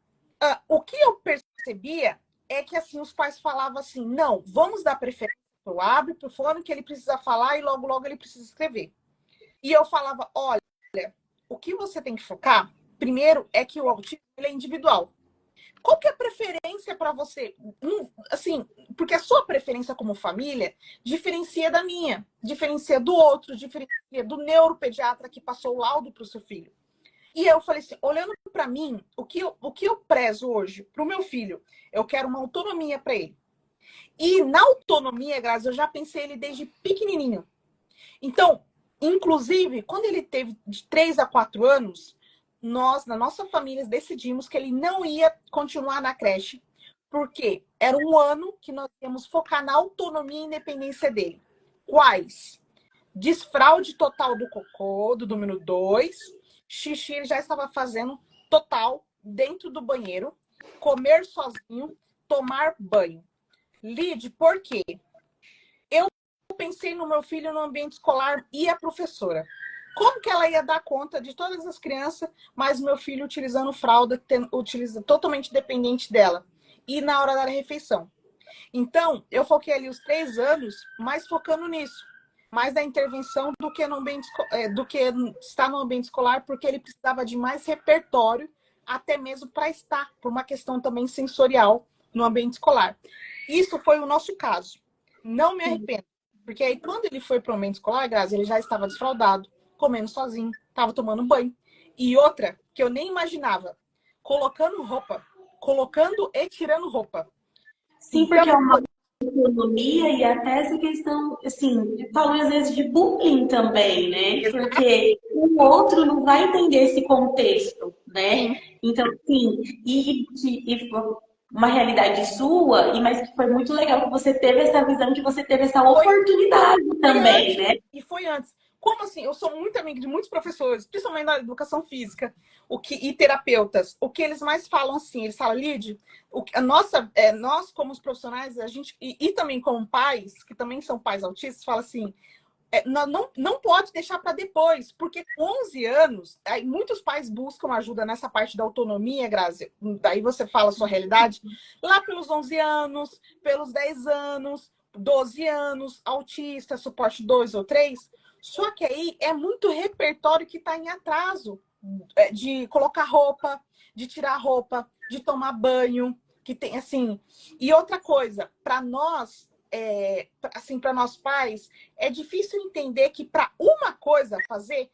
O que eu percebia é que assim os pais falavam assim, não, vamos dar preferência para o Abre, para o fono, que ele precisa falar e logo, logo ele precisa escrever. E eu falava, olha, o que você tem que focar, primeiro, é que o autismo ele é individual. Qual que é a preferência para você? Assim, porque a sua preferência como família diferencia da minha, diferencia do outro, diferencia do neuropediatra que passou o laudo para o seu filho. E eu falei assim, olhando para mim, o que eu prezo hoje para o meu filho? Eu quero uma autonomia para ele. E na autonomia, Grazi, eu já pensei ele desde pequenininho. Então, inclusive, quando ele teve de 3 a 4 anos, nós, na nossa família, decidimos que ele não ia continuar na creche, porque era um ano que nós íamos focar na autonomia e independência dele. Quais? Desfraude total do cocô, do número 2. Xixi ele já estava fazendo total dentro do banheiro. Comer sozinho, tomar banho. Lide, por quê? Eu pensei no meu filho no ambiente escolar e a professora. Como que ela ia dar conta de todas as crianças, mas meu filho utilizando fralda, utiliza totalmente dependente dela. e na hora da refeição. Então, eu foquei ali os 3 anos mais focando nisso, mais da intervenção do que do que estar no ambiente escolar, porque ele precisava de mais repertório, até mesmo para estar, por uma questão também sensorial, no ambiente escolar. Isso foi o nosso caso. Não me arrependo, porque aí quando ele foi para o ambiente escolar, Grazi, ele já estava desfraldado, comendo sozinho, estava tomando banho. E outra, que eu nem imaginava, colocando roupa, colocando e tirando roupa. Sim, porque é uma autonomia e até essa questão, assim, falou às vezes de bullying também, né? Porque o outro não vai entender esse contexto, né? Então, assim, e uma realidade sua, mas que foi muito legal que você teve essa visão, que você teve essa oportunidade também, né? E foi antes. Como assim? Eu sou muito amiga de muitos professores, principalmente na educação física, e terapeutas. O que eles mais falam assim, eles falam, Lid, nós como os profissionais, a gente, e também como pais, que também são pais autistas, falam assim, não pode deixar para depois, porque com 11 anos, aí muitos pais buscam ajuda nessa parte da autonomia, Grazi, daí você fala a sua realidade, lá pelos 11 anos, pelos 10 anos, 12 anos, autista, suporte 2 ou 3. Só que aí é muito repertório que está em atraso de colocar roupa, de tirar roupa, de tomar banho, que tem assim. E outra coisa, para nós, assim, para nós pais, é difícil entender que para uma coisa fazer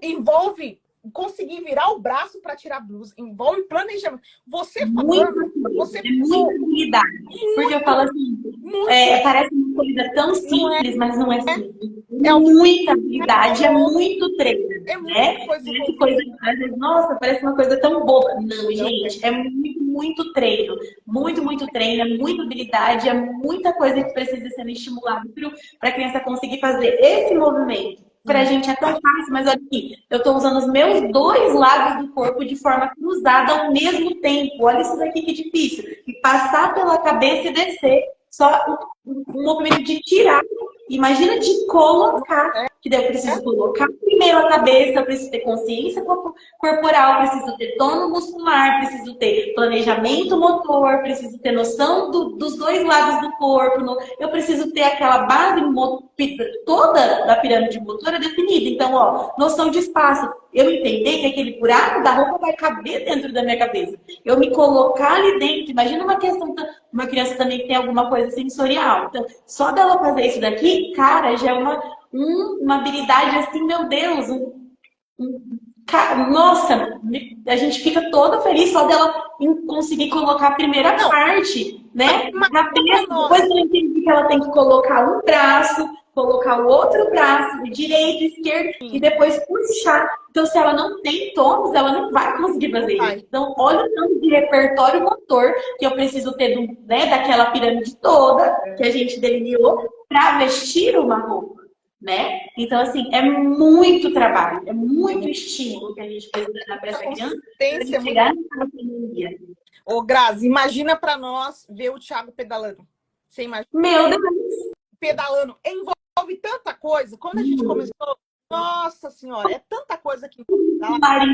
envolve conseguir virar o braço para tirar a blusa, envolve planejamento. Você falando, você muita habilidade. Porque eu falo assim, parece uma coisa tão simples, mas não é simples. É muita habilidade, é muito treino. É muita coisa. Às vezes, nossa, parece uma coisa tão boba. Não, gente, é muito treino. Muito treino, é muita habilidade, é muita coisa que precisa ser estimulada para a criança conseguir fazer esse movimento. Pra gente é tão fácil, mas olha aqui, eu estou usando os meus 2 lados do corpo de forma cruzada ao mesmo tempo. Olha isso daqui que difícil. E passar pela cabeça e descer. Só um movimento de tirar. Imagina de colocar. Que daí eu preciso colocar primeiro a cabeça, eu preciso ter consciência corporal, preciso ter tono muscular, preciso ter planejamento motor, preciso ter noção dos 2 lados do corpo, eu preciso ter aquela base toda da pirâmide motora definida. Então, ó, noção de espaço. Eu entender que aquele buraco da roupa vai caber dentro da minha cabeça. Eu me colocar ali dentro. Imagina uma criança também que tem alguma coisa sensorial. Então, só dela fazer isso daqui, cara, já é uma habilidade assim, meu Deus, nossa, a gente fica toda feliz só dela conseguir colocar a primeira parte, né? Cabeça, depois eu entendi que ela tem que colocar um braço, colocar o outro braço, direito, esquerdo, e depois puxar. Então, se ela não tem tônus, ela não vai conseguir fazer isso. Então, olha o tanto de repertório motor que eu preciso ter daquela pirâmide toda que a gente delineou para vestir uma roupa. Né? Então, assim, é muito trabalho, é muito estímulo que a gente precisa dar para essa criança para chegar nessa autonomia. Ô, Grazi, imagina para nós ver o Thiago pedalando. Você imagina? Meu Deus! Pedalando. Envolve tanta coisa. Quando a gente começou, nossa senhora, é tanta coisa que envolve.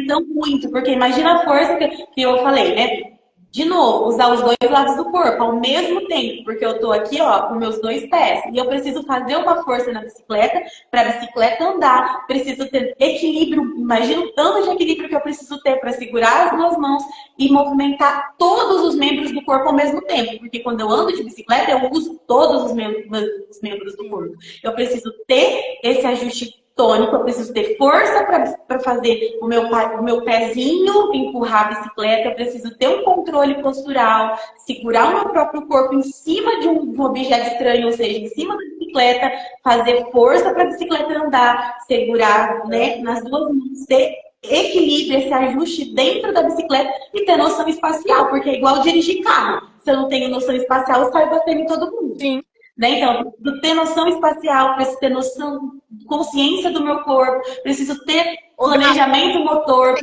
Então, muito, porque imagina a força que eu falei, né? De novo, usar os 2 lados do corpo ao mesmo tempo, porque eu tô aqui, ó, com meus 2 pés. E eu preciso fazer uma força na bicicleta para a bicicleta andar. Preciso ter equilíbrio. Imagina o tanto de equilíbrio que eu preciso ter para segurar as 2 mãos e movimentar todos os membros do corpo ao mesmo tempo. Porque quando eu ando de bicicleta, eu uso todos os membros do corpo. Eu preciso ter esse ajuste tônico, eu preciso ter força para fazer o meu pezinho empurrar a bicicleta, eu preciso ter um controle postural, segurar o meu próprio corpo em cima de um objeto estranho, ou seja, em cima da bicicleta, fazer força para a bicicleta andar, segurar, né, nas 2 mãos, ter equilíbrio, esse ajuste dentro da bicicleta e ter noção espacial, porque é igual dirigir carro. Se eu não tenho noção espacial, eu saio batendo em todo mundo. Sim. Né? Então, preciso ter noção espacial, preciso ter noção, consciência do meu corpo, preciso ter planejamento motor.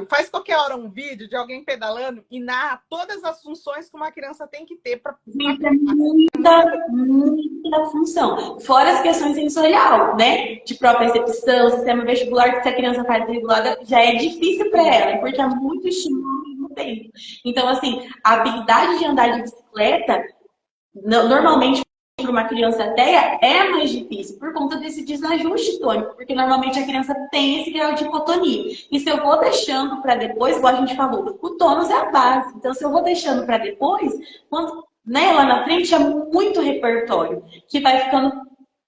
Faz qualquer hora um vídeo de alguém pedalando e narra todas as funções que uma criança tem que ter para. Muita função. Fora as questões sensorial, né? De propriocepção, sistema vestibular, que se a criança faz regulada, já é difícil para ela, porque é muito estímulo tempo. Então, assim, a habilidade de andar de bicicleta, normalmente, para uma criança TEA é mais difícil por conta desse desajuste tônico, porque normalmente a criança tem esse grau de hipotonia. E se eu vou deixando para depois, igual a gente falou, o tônus é a base. Então, se eu vou deixando para depois, quando, né, lá na frente é muito repertório que vai ficando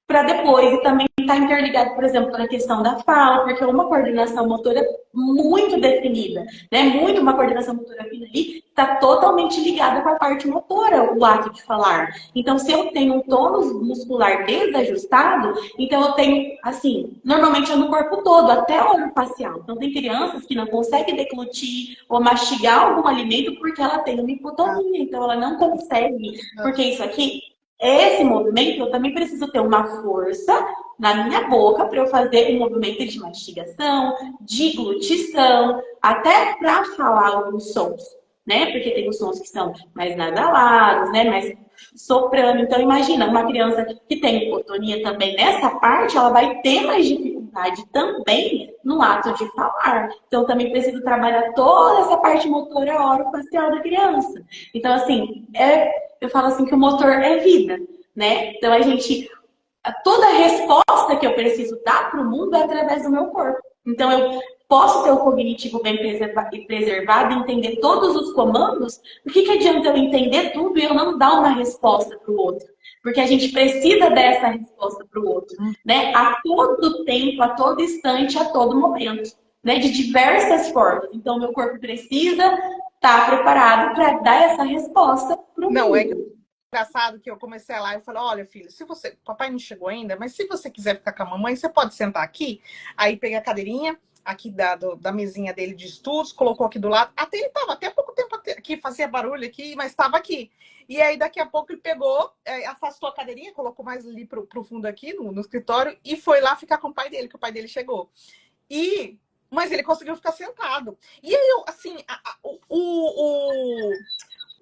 para depois. E também está interligado, por exemplo, na questão da fala, porque é uma coordenação motora muito definida, né? Muito uma coordenação motora fina ali, está totalmente ligada com a parte motora, o ato de falar. Então, se eu tenho um tônus muscular desajustado, então eu tenho, assim, normalmente é no corpo todo, até o óleo facial. Então, tem crianças que não conseguem deglutir ou mastigar algum alimento porque ela tem uma hipotonia, então ela não consegue, porque isso aqui esse movimento, eu também preciso ter uma força na minha boca para eu fazer um movimento de mastigação, de glutição, até para falar alguns sons, né? Porque tem os sons que são mais nasalados, né? Mais soprano. Então, imagina, uma criança que tem hipotonia também nessa parte, ela vai ter mais dificuldade também no ato de falar. Então, também preciso trabalhar toda essa parte motora orofacial da criança. Então, assim, eu falo assim que o motor é vida, né? Então, toda resposta que eu preciso dar para o mundo é através do meu corpo. Então, eu posso ter o cognitivo bem preservado, entender todos os comandos. Por que adianta eu entender tudo e eu não dar uma resposta para o outro? Porque a gente precisa dessa resposta para o outro, né? A todo tempo, a todo instante, a todo momento, né? De diversas formas. Então, meu corpo precisa estar preparado para dar essa resposta para o mundo. Não, é engraçado que eu comecei a live e falei, olha, filho, se você... Papai não chegou ainda, mas se você quiser ficar com a mamãe, você pode sentar aqui. Aí peguei a cadeirinha aqui da mesinha dele de estudos, colocou aqui do lado. Até ele estava até pouco tempo aqui, fazia barulho aqui, mas estava aqui. E aí daqui a pouco ele pegou, afastou a cadeirinha, colocou mais ali pro fundo aqui, no escritório, e foi lá ficar com o pai dele, que o pai dele chegou. Mas ele conseguiu ficar sentado. E aí, assim,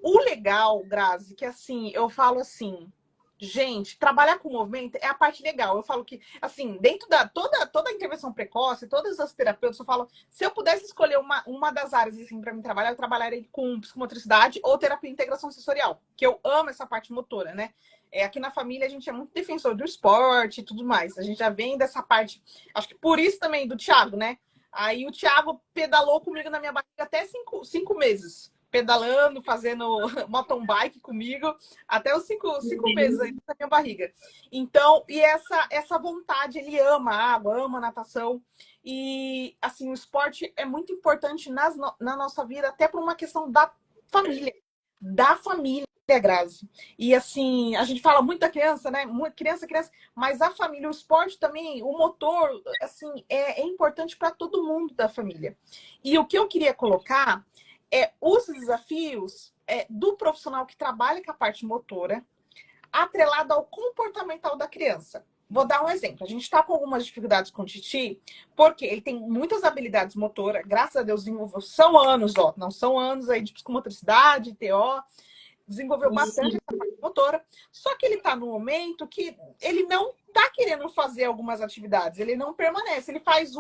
o legal, Grazi, que assim, eu falo assim, gente, trabalhar com movimento é a parte legal. Eu falo que, assim, dentro da toda a intervenção precoce, todas as terapeutas, eu falo, se eu pudesse escolher uma das áreas, assim, para mim trabalhar, eu trabalharia com psicomotricidade ou terapia de integração sensorial, que eu amo essa parte motora, né? Aqui na família a gente é muito defensor do esporte e tudo mais. A gente já vem dessa parte, acho que por isso também do Thiago, né? Aí o Thiago pedalou comigo na minha barriga até 5 meses. Pedalando, fazendo mountain bike comigo, até os 5 meses aí na minha barriga. Então, e essa vontade, ele ama a água, ama a natação. E, assim, o esporte é muito importante na nossa vida, até por uma questão da família. Da família, Grazi. E, assim, a gente fala muito da criança, né? Criança, mas a família, o esporte também, o motor, assim, é importante para todo mundo da família. E o que eu queria colocar os desafios do profissional que trabalha com a parte motora, atrelado ao comportamental da criança. Vou dar um exemplo. A gente está com algumas dificuldades com o Titi, porque ele tem muitas habilidades motoras, graças a Deus desenvolveu, são anos, não são anos aí de psicomotricidade, TO, desenvolveu bastante essa parte motora, só que ele está no momento que ele não está querendo fazer algumas atividades, ele não permanece, ele faz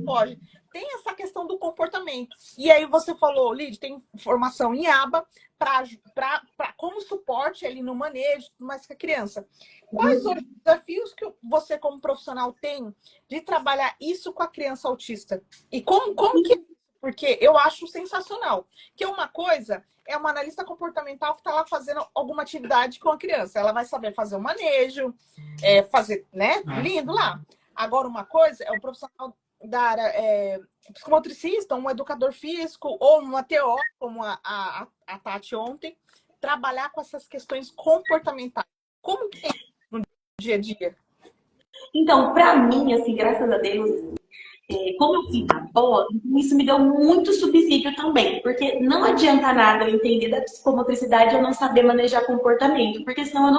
pode. Tem essa questão do comportamento. E aí você falou, Lid, tem formação em aba como suporte ali no manejo, mas com a criança. Quais os desafios que você, como profissional, tem de trabalhar isso com a criança autista? E como que é? Porque eu acho sensacional. Que uma coisa é uma analista comportamental que está lá fazendo alguma atividade com a criança. Ela vai saber fazer o manejo, fazer, né? Lindo lá. Agora, uma coisa é o profissional da área psicomotricista, um educador físico ou uma TO, como a Tati ontem, trabalhar com essas questões comportamentais. Como que é no dia a dia? Então, para mim, assim, graças a Deus, como eu fiz a pós, isso me deu muito subsídio também, porque não adianta nada eu entender da psicomotricidade e eu não saber manejar comportamento, porque senão eu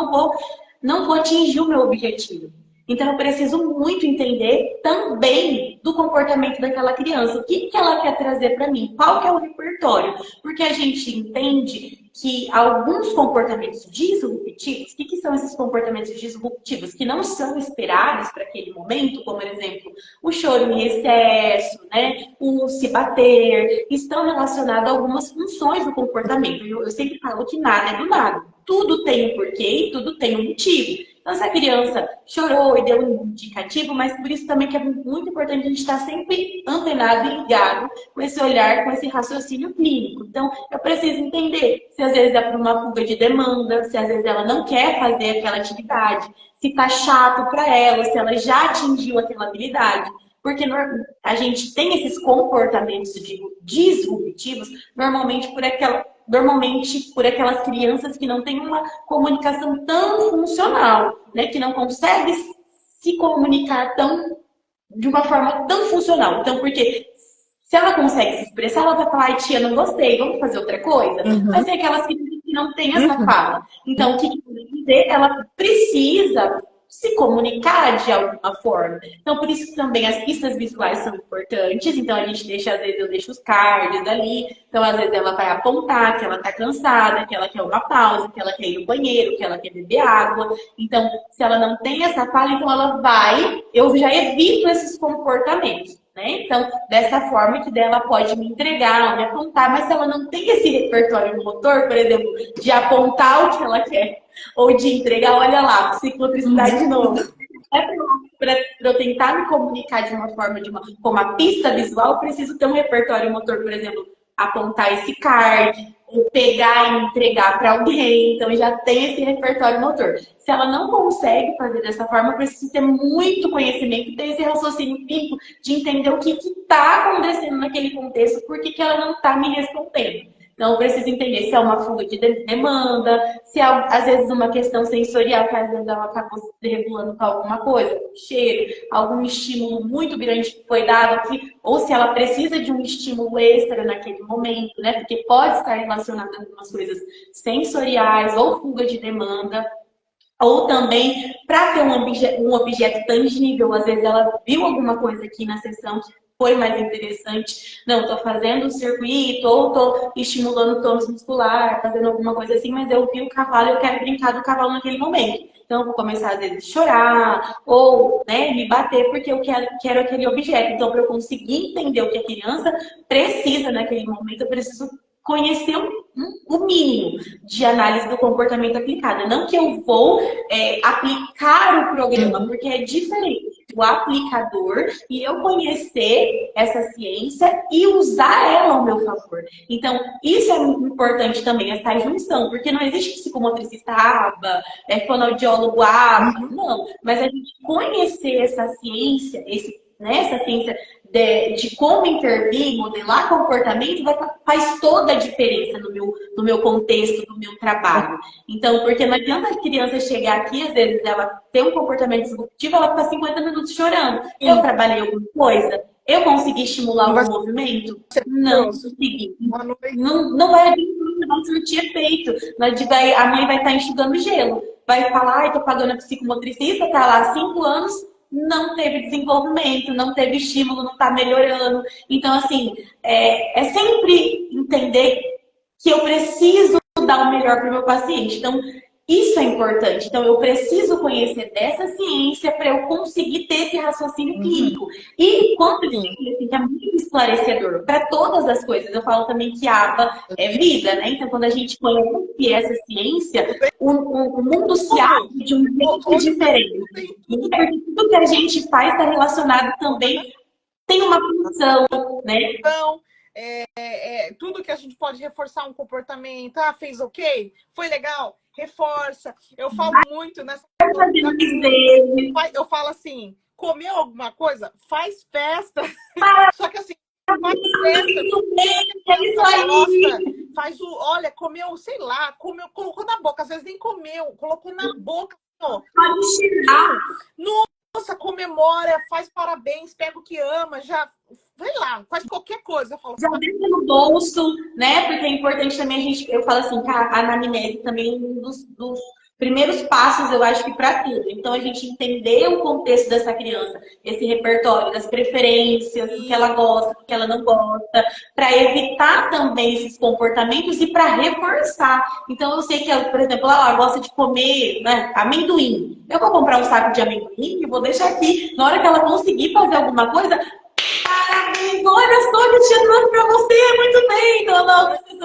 não vou atingir o meu objetivo. Então, eu preciso muito entender também do comportamento daquela criança. O que ela quer trazer para mim? Qual que é o repertório? Porque a gente entende que alguns comportamentos disruptivos, o que são esses comportamentos disruptivos? Que não são esperados para aquele momento, como, por exemplo, o choro em excesso, né? O se bater, estão relacionados a algumas funções do comportamento. Eu sempre falo que nada é do nada. Tudo tem um porquê e tudo tem um motivo. Então, se a criança chorou e deu um indicativo, mas por isso também que é muito importante a gente estar sempre antenado e ligado com esse olhar, com esse raciocínio clínico. Então, eu preciso entender se às vezes é por uma fuga de demanda, se às vezes ela não quer fazer aquela atividade, se está chato para ela, se ela já atingiu aquela habilidade. Porque a gente tem esses comportamentos disruptivos normalmente por aquelas crianças que não têm uma comunicação tão funcional, né? Que não conseguem se comunicar de uma forma tão funcional. Então, porque se ela consegue se expressar, ela vai falar, ai, tia, não gostei, vamos fazer outra coisa? Vai ser aquelas crianças que não têm essa fala. Então, o que eu quero dizer? Ela precisa se comunicar de alguma forma. Então, por isso que também as pistas visuais são importantes. Então, a gente deixa, às vezes, eu deixo os cards ali. Então, às vezes, ela vai apontar que ela tá cansada, que ela quer uma pausa, que ela quer ir no banheiro, que ela quer beber água. Então, se ela não tem essa fala, então ela vai... Eu já evito esses comportamentos. Né? Então, dessa forma que dela pode me entregar, me apontar, mas se ela não tem esse repertório motor, por exemplo, de apontar o que ela quer, ou de entregar, olha lá, psicomotricidade de novo. Para eu tentar me comunicar de uma forma, com uma pista visual, eu preciso ter um repertório motor, por exemplo, apontar esse card, ou pegar e entregar para alguém, então já tem esse repertório motor. Se ela não consegue fazer dessa forma, eu preciso ter muito conhecimento, ter esse raciocínio clínico de entender o que está acontecendo naquele contexto, por que ela não está me respondendo. Então, eu preciso entender se é uma fuga de demanda, se é, às vezes, uma questão sensorial, que às vezes ela acabou se regulando com alguma coisa, cheiro, algum estímulo muito grande que foi dado aqui, ou se ela precisa de um estímulo extra naquele momento, né? Porque pode estar relacionado a algumas coisas sensoriais ou fuga de demanda. Ou também, para ter um objeto tangível, às vezes ela viu alguma coisa aqui na sessão que foi mais interessante. Não, estou fazendo um circuito, ou estou estimulando o tônus muscular, fazendo alguma coisa assim, mas eu vi o cavalo e eu quero brincar do cavalo naquele momento. Então, eu vou começar, às vezes, a chorar, ou né, me bater, porque eu quero aquele objeto. Então, para eu conseguir entender o que a criança precisa naquele momento, eu preciso conhecer o mínimo de análise do comportamento aplicado. Não que eu vou aplicar o programa, porque é diferente o aplicador e eu conhecer essa ciência e usar ela ao meu favor. Então, isso é muito importante também, essa junção, porque não existe psicomotricista aba, fonoaudiólogo aba, não. Mas a gente conhecer essa ciência, essa ciência de como intervir, modelar comportamento, faz toda a diferença no meu contexto, no meu trabalho. Então, porque não adianta a criança chegar aqui, às vezes ela tem um comportamento disruptivo, ela fica 50 minutos chorando. Eu trabalhei alguma coisa? Eu consegui estimular algum movimento? Não consegui. Não vai surtir efeito. A mãe vai estar enxugando gelo. Vai falar, ai, tô pagando a psicomotricista, tá lá há 5 anos, não teve desenvolvimento, não teve estímulo, não está melhorando. Então, assim, é sempre entender que eu preciso dar o melhor para o meu paciente. Então, isso é importante. Então, eu preciso conhecer dessa ciência para eu conseguir ter esse raciocínio clínico. E quando eu digo assim, que é muito esclarecedor para todas as coisas, eu falo também que ABA é vida, né? Então, quando a gente conhece essa ciência, o mundo se abre de um jeito diferente. Porque tudo que a gente faz está relacionado também, tem uma função, né? Então, tudo que a gente pode reforçar um comportamento, fez ok? Foi legal? Reforça. Eu falo muito nessa... Eu falo assim, comeu alguma coisa? Faz festa. Só que assim, faz festa. Faz olha, comeu, sei lá, colocou na boca. Às vezes nem comeu, colocou na boca. Pode tirar. Nossa, comemora, faz parabéns, pega o que ama, já... Vai lá, faz qualquer coisa. Eu falo, já deixa no bolso, né? Porque é importante também eu falo assim, que a anamnese também é um dos primeiros passos, eu acho que para tudo. Então, a gente entender o contexto dessa criança, esse repertório das preferências, do que ela gosta, do que ela não gosta, para evitar também esses comportamentos e para reforçar. Então, eu sei que, por exemplo, ela gosta de comer, né, amendoim. Eu vou comprar um saco de amendoim e vou deixar aqui. Na hora que ela conseguir fazer alguma coisa, parabéns, olha só que eu tinha trouxe pra você, muito bem. Então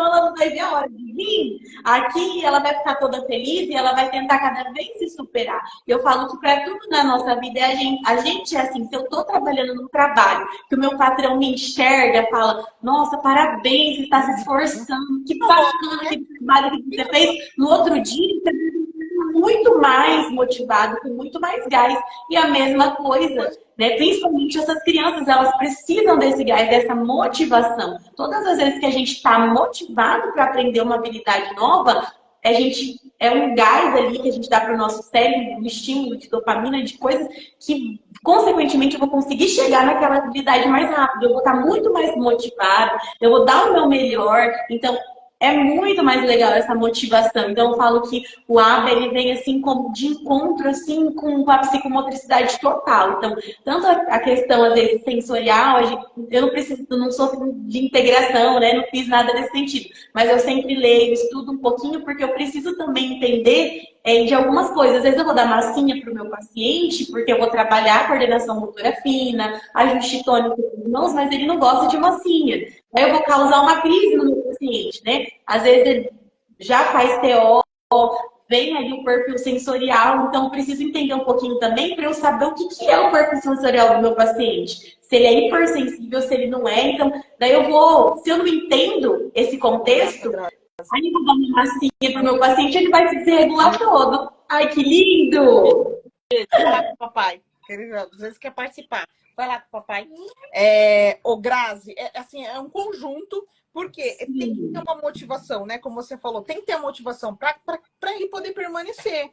ela não vai ver a hora de vir aqui, ela vai ficar toda feliz e ela vai tentar cada vez se superar. Eu falo que para tudo na nossa vida, a gente é assim, se eu tô trabalhando no trabalho, que o meu patrão me enxerga, fala, nossa, parabéns, você está se esforçando, que bacana aquele trabalho que você fez. No outro dia, você muito mais motivado, com muito mais gás. E a mesma coisa, né? Principalmente essas crianças, elas precisam desse gás, dessa motivação. Todas as vezes que a gente está motivado para aprender uma habilidade nova, a gente é um gás ali que a gente dá para o nosso cérebro, um estímulo de dopamina, de coisas que, consequentemente, eu vou conseguir chegar naquela habilidade mais rápido. Eu vou estar muito mais motivado, eu vou dar o meu melhor. Então, é muito mais legal essa motivação. Então, eu falo que o ABA, ele vem assim como de encontro assim com a psicomotricidade total. Então, tanto a questão às vezes sensorial, eu não preciso, eu não sou de integração, né? Não fiz nada nesse sentido. Mas eu sempre leio, estudo um pouquinho porque eu preciso também entender de algumas coisas. Às vezes eu vou dar massinha para o meu paciente, porque eu vou trabalhar a coordenação motora fina, ajuste tônico das mãos, mas ele não gosta de massinha. Aí eu vou causar uma crise no meu paciente, né? Às vezes ele já faz TO, vem ali o perfil sensorial, então eu preciso entender um pouquinho também para eu saber o que é o perfil sensorial do meu paciente. Se ele é hipersensível, se ele não é. Então, daí eu vou, se eu não entendo esse contexto, aí eu vou dar uma massinha pro meu paciente, ele vai se desregular todo. Ai, que lindo! Vai lá com o papai. Às vezes quer participar. Vai lá com o papai. O Grazi, assim, é um conjunto, porque tem que ter uma motivação, né? Como você falou, tem que ter a motivação para ele poder permanecer.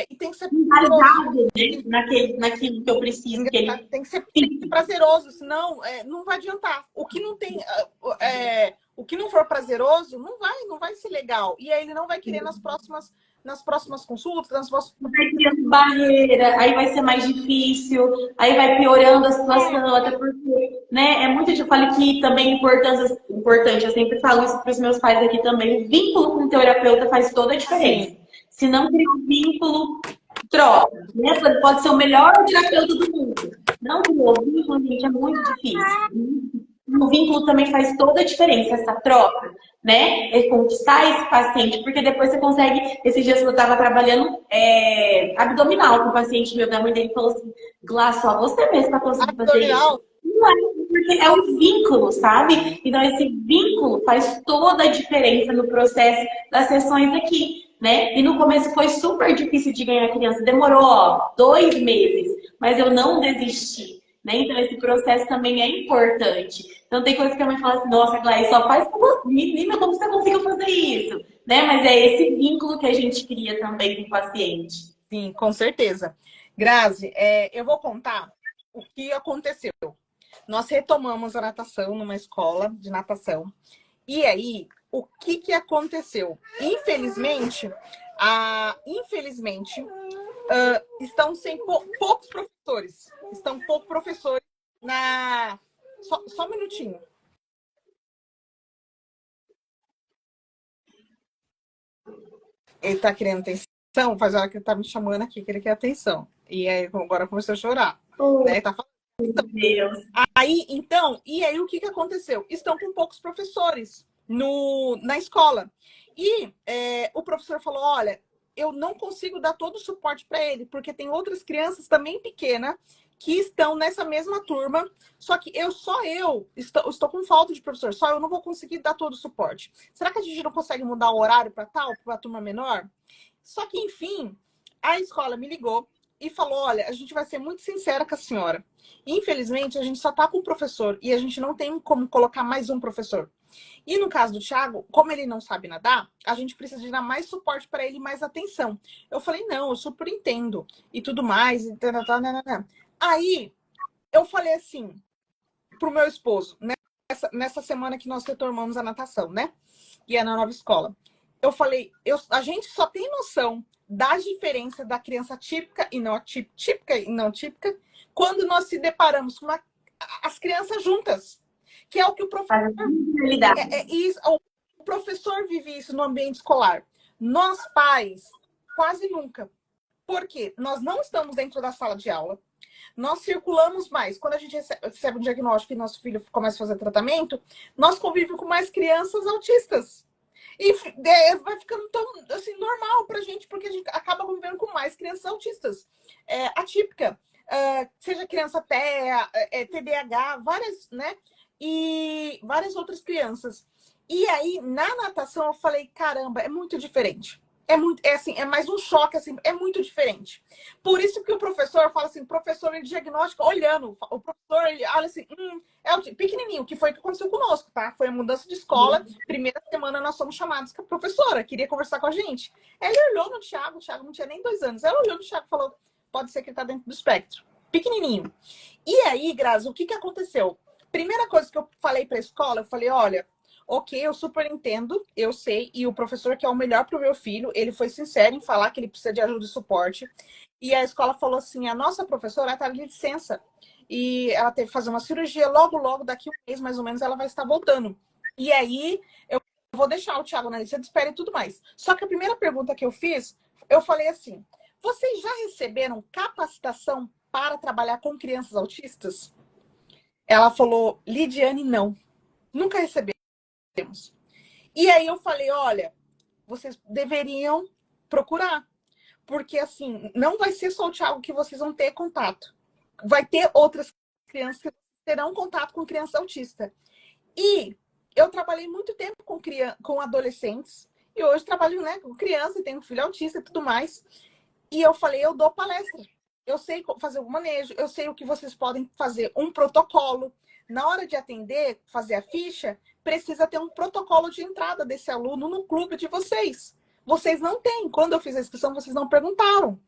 E tem que ser prazeroso, né? Naquilo que eu preciso. Tem que ser prazeroso, senão não vai adiantar. O que não tem. O que não for prazeroso, não vai ser legal. E aí ele não vai querer nas próximas consultas, vai criando barreira, aí vai ser mais difícil, aí vai piorando a situação, até porque, né, é muito, eu falo que também importante, eu sempre falo isso para os meus pais aqui também, o vínculo com o terapeuta faz toda a diferença. Sim. Se não cria um vínculo, troca, né? Pode ser o melhor terapeuta do mundo. Não criou vínculo, gente, é muito difícil. O vínculo também faz toda a diferença, essa troca, né? É conquistar esse paciente, porque depois você consegue. Esses dias eu estava trabalhando abdominal com o paciente meu, da mãe dele falou assim: Glá, só você mesmo está conseguindo fazer isso. Não é, porque é um vínculo, sabe? Então, esse vínculo faz toda a diferença no processo das sessões aqui, né? E no começo foi super difícil de ganhar criança, demorou 2 meses, mas eu não desisti. Né? Então, esse processo também é importante. Então, tem coisa que a mãe fala assim, nossa, Gladys, só faz com você. Menina, como você conseguiu fazer isso? Né? Mas é esse vínculo que a gente cria também com o paciente. Sim, com certeza. Grazi, eu vou contar o que aconteceu. Nós retomamos a natação numa escola de natação. E aí, o que aconteceu? Infelizmente, estão sem poucos professores. Estão poucos professores na... Só um minutinho. Ele tá querendo atenção, faz hora que ele tá me chamando aqui, que ele quer atenção. E aí, agora começou a chorar. Né? Tá falando. Então, Deus. E aí o que aconteceu? Estão com poucos professores na escola. E o professor falou, olha, eu não consigo dar todo o suporte para ele, porque tem outras crianças também pequenas que estão nessa mesma turma, só que eu estou com falta de professor, só eu não vou conseguir dar todo o suporte. Será que a gente não consegue mudar o horário para a turma menor? Só que, enfim, a escola me ligou e falou, olha, a gente vai ser muito sincera com a senhora. Infelizmente, a gente só está com um professor e a gente não tem como colocar mais um professor. E no caso do Thiago, como ele não sabe nadar, a gente precisa de dar mais suporte para ele, mais atenção. Eu falei, não, eu super entendo. E tudo mais. Aí, eu falei assim pro meu esposo, nessa semana que nós retomamos a natação, né? E é na nova escola. eu falei, a gente só tem noção das diferenças da criança típica e não típica e não típica quando nós se deparamos com as crianças juntas, que é o que o professor isso, o professor vive isso no ambiente escolar. Nós pais quase nunca. Por quê? Nós não estamos dentro da sala de aula. Nós circulamos mais. Quando a gente recebe um diagnóstico e nosso filho começa a fazer tratamento, nós convivemos com mais crianças autistas. E vai ficando tão assim, normal pra gente, porque a gente acaba convivendo com mais crianças autistas. Atípica. Seja criança TEA, TDAH, várias, né? E várias outras crianças. E aí, na natação, eu falei, caramba, é muito diferente. Assim, é mais um choque, assim, é muito diferente. Por isso que o professor fala assim, professor, ele diagnostica olhando. O professor, ele olha assim, é o pequenininho, que foi o que aconteceu conosco, tá? Foi a mudança de escola. Primeira semana nós somos chamados com a professora, queria conversar com a gente. Ela olhou no Thiago, o Thiago não tinha nem 2 anos. Ela olhou no Thiago e falou, pode ser que ele tá dentro do espectro. Pequenininho. E aí, Grazi, o que aconteceu? Primeira coisa que eu falei pra escola, eu falei, olha, ok, eu super entendo, eu sei, e o professor que é o melhor para o meu filho, ele foi sincero em falar que ele precisa de ajuda e suporte. E a escola falou assim, a nossa professora está de licença, e ela teve que fazer uma cirurgia, logo, daqui 1 mês, mais ou menos, ela vai estar voltando. E aí, eu vou deixar o Thiago na lista de espera e tudo mais. Só que a primeira pergunta que eu fiz, eu falei assim, vocês já receberam capacitação para trabalhar com crianças autistas? Ela falou, Lidiane, não. Nunca recebi. E aí eu falei, olha, vocês deveriam procurar. Porque, assim, não vai ser só o Thiago que vocês vão ter contato. Vai ter outras crianças que terão contato com criança autista. E eu trabalhei muito tempo com adolescentes. E hoje trabalho, né, com criança, tenho um filho autista e tudo mais. E eu falei, eu dou palestra. Eu sei fazer o manejo, eu sei o que vocês podem fazer, um protocolo. Na hora de atender, fazer a ficha, precisa ter um protocolo de entrada desse aluno no clube de vocês. Vocês não têm. Quando eu fiz a inscrição, vocês não perguntaram.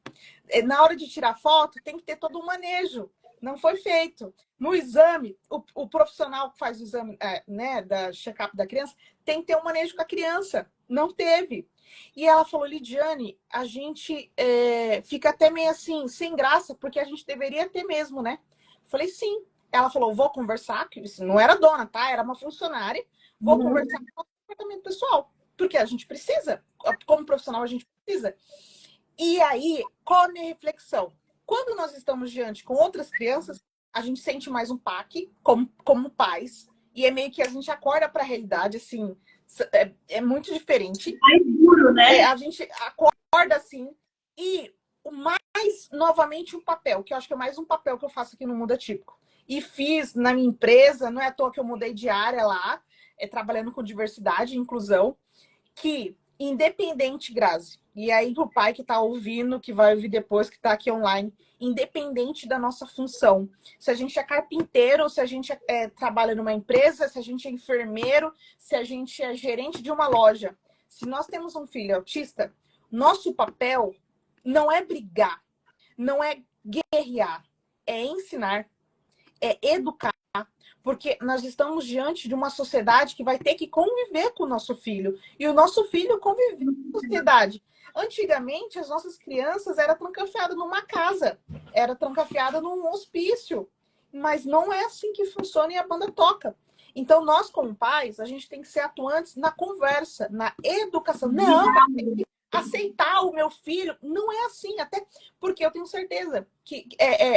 Na hora de tirar foto, tem que ter todo um manejo. Não foi feito. No exame, o profissional que faz o exame, né, da check-up da criança, tem que ter um manejo com a criança. Não teve. E ela falou, Lidiane, a gente fica até meio assim, sem graça, porque a gente deveria ter mesmo, né? Falei, sim. Ela falou, vou conversar, que não era dona, tá? Era uma funcionária. Vou conversar com o departamento pessoal, porque a gente precisa. Como profissional, a gente precisa. E aí, qual a minha reflexão? Quando nós estamos diante com outras crianças, a gente sente mais um PAC, como pais, e é meio que a gente acorda para a realidade, assim, é muito diferente. Mais duro, né? A gente acorda assim, e mais, novamente, um papel, que eu acho que é mais um papel que eu faço aqui no Mundo Atípico. E fiz na minha empresa, não é à toa que eu mudei de área lá, trabalhando com diversidade e inclusão, que independente, Grazi, e aí o pai que está ouvindo, que vai ouvir depois, que está aqui online, independente da nossa função, se a gente é carpinteiro, se a gente trabalha numa empresa, se a gente é enfermeiro, se a gente é gerente de uma loja, se nós temos um filho autista, nosso papel não é brigar, não é guerrear, é ensinar, é educar, porque nós estamos diante de uma sociedade que vai ter que conviver com o nosso filho. E o nosso filho convive com a sociedade. Antigamente, as nossas crianças eram trancafiadas numa casa, era trancafiada num hospício. Mas não é assim que funciona e a banda toca. Então, nós, como pais, a gente tem que ser atuantes na conversa, na educação. Não, tem que aceitar o meu filho. Não é assim, até porque eu tenho certeza que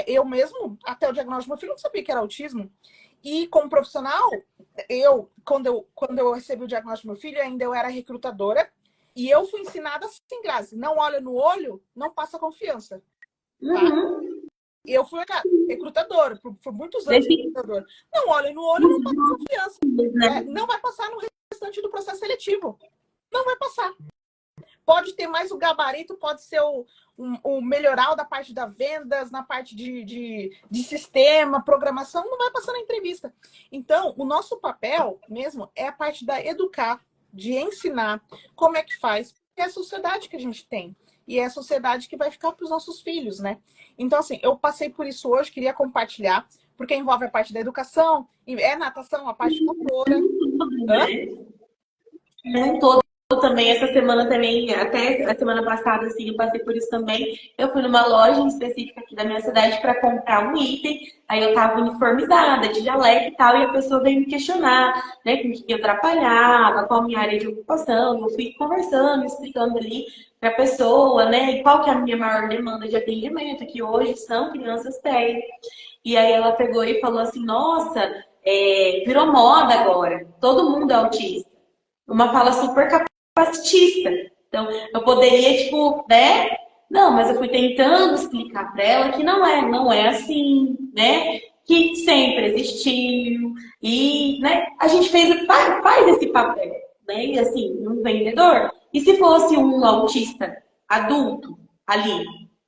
eu mesmo, até o diagnóstico do meu filho, não sabia que era autismo. E como profissional, quando eu recebi o diagnóstico do meu filho, ainda eu era recrutadora, e eu fui ensinada assim, Grazi, não olha no olho, não passa confiança. Tá? Eu fui recrutadora, por muitos anos recrutadora. Não olha no olho, não passa confiança. Não vai passar no restante do processo seletivo. Não vai passar. Pode ter mais o gabarito, pode ser o melhoral da parte da vendas, na parte de sistema, programação, não vai passar na entrevista. Então, o nosso papel mesmo é a parte da educar, de ensinar como é que faz. É a sociedade que a gente tem. E é a sociedade que vai ficar para os nossos filhos, né? Então, assim, eu passei por isso hoje, queria compartilhar, porque envolve a parte da educação, natação, a parte motora. É um todo, também essa semana também, até a semana passada, assim, eu passei por isso também. Eu fui numa loja específica aqui da minha cidade para comprar um item. Aí eu tava uniformizada, de jaleco e tal, e a pessoa veio me questionar, né, com o que eu trabalhava, qual a minha área de ocupação. Eu fui conversando, explicando ali para a pessoa, né, e qual que é a minha maior demanda de atendimento, que hoje são crianças TEA. E aí ela pegou e falou assim, nossa, virou moda agora, todo mundo é autista. Uma fala super capacitista. Então, eu poderia, tipo, né? Não, mas eu fui tentando explicar para ela que não é assim, né? Que sempre existiu. E, né, a gente faz esse papel, né? E assim, um vendedor. E se fosse um autista adulto ali,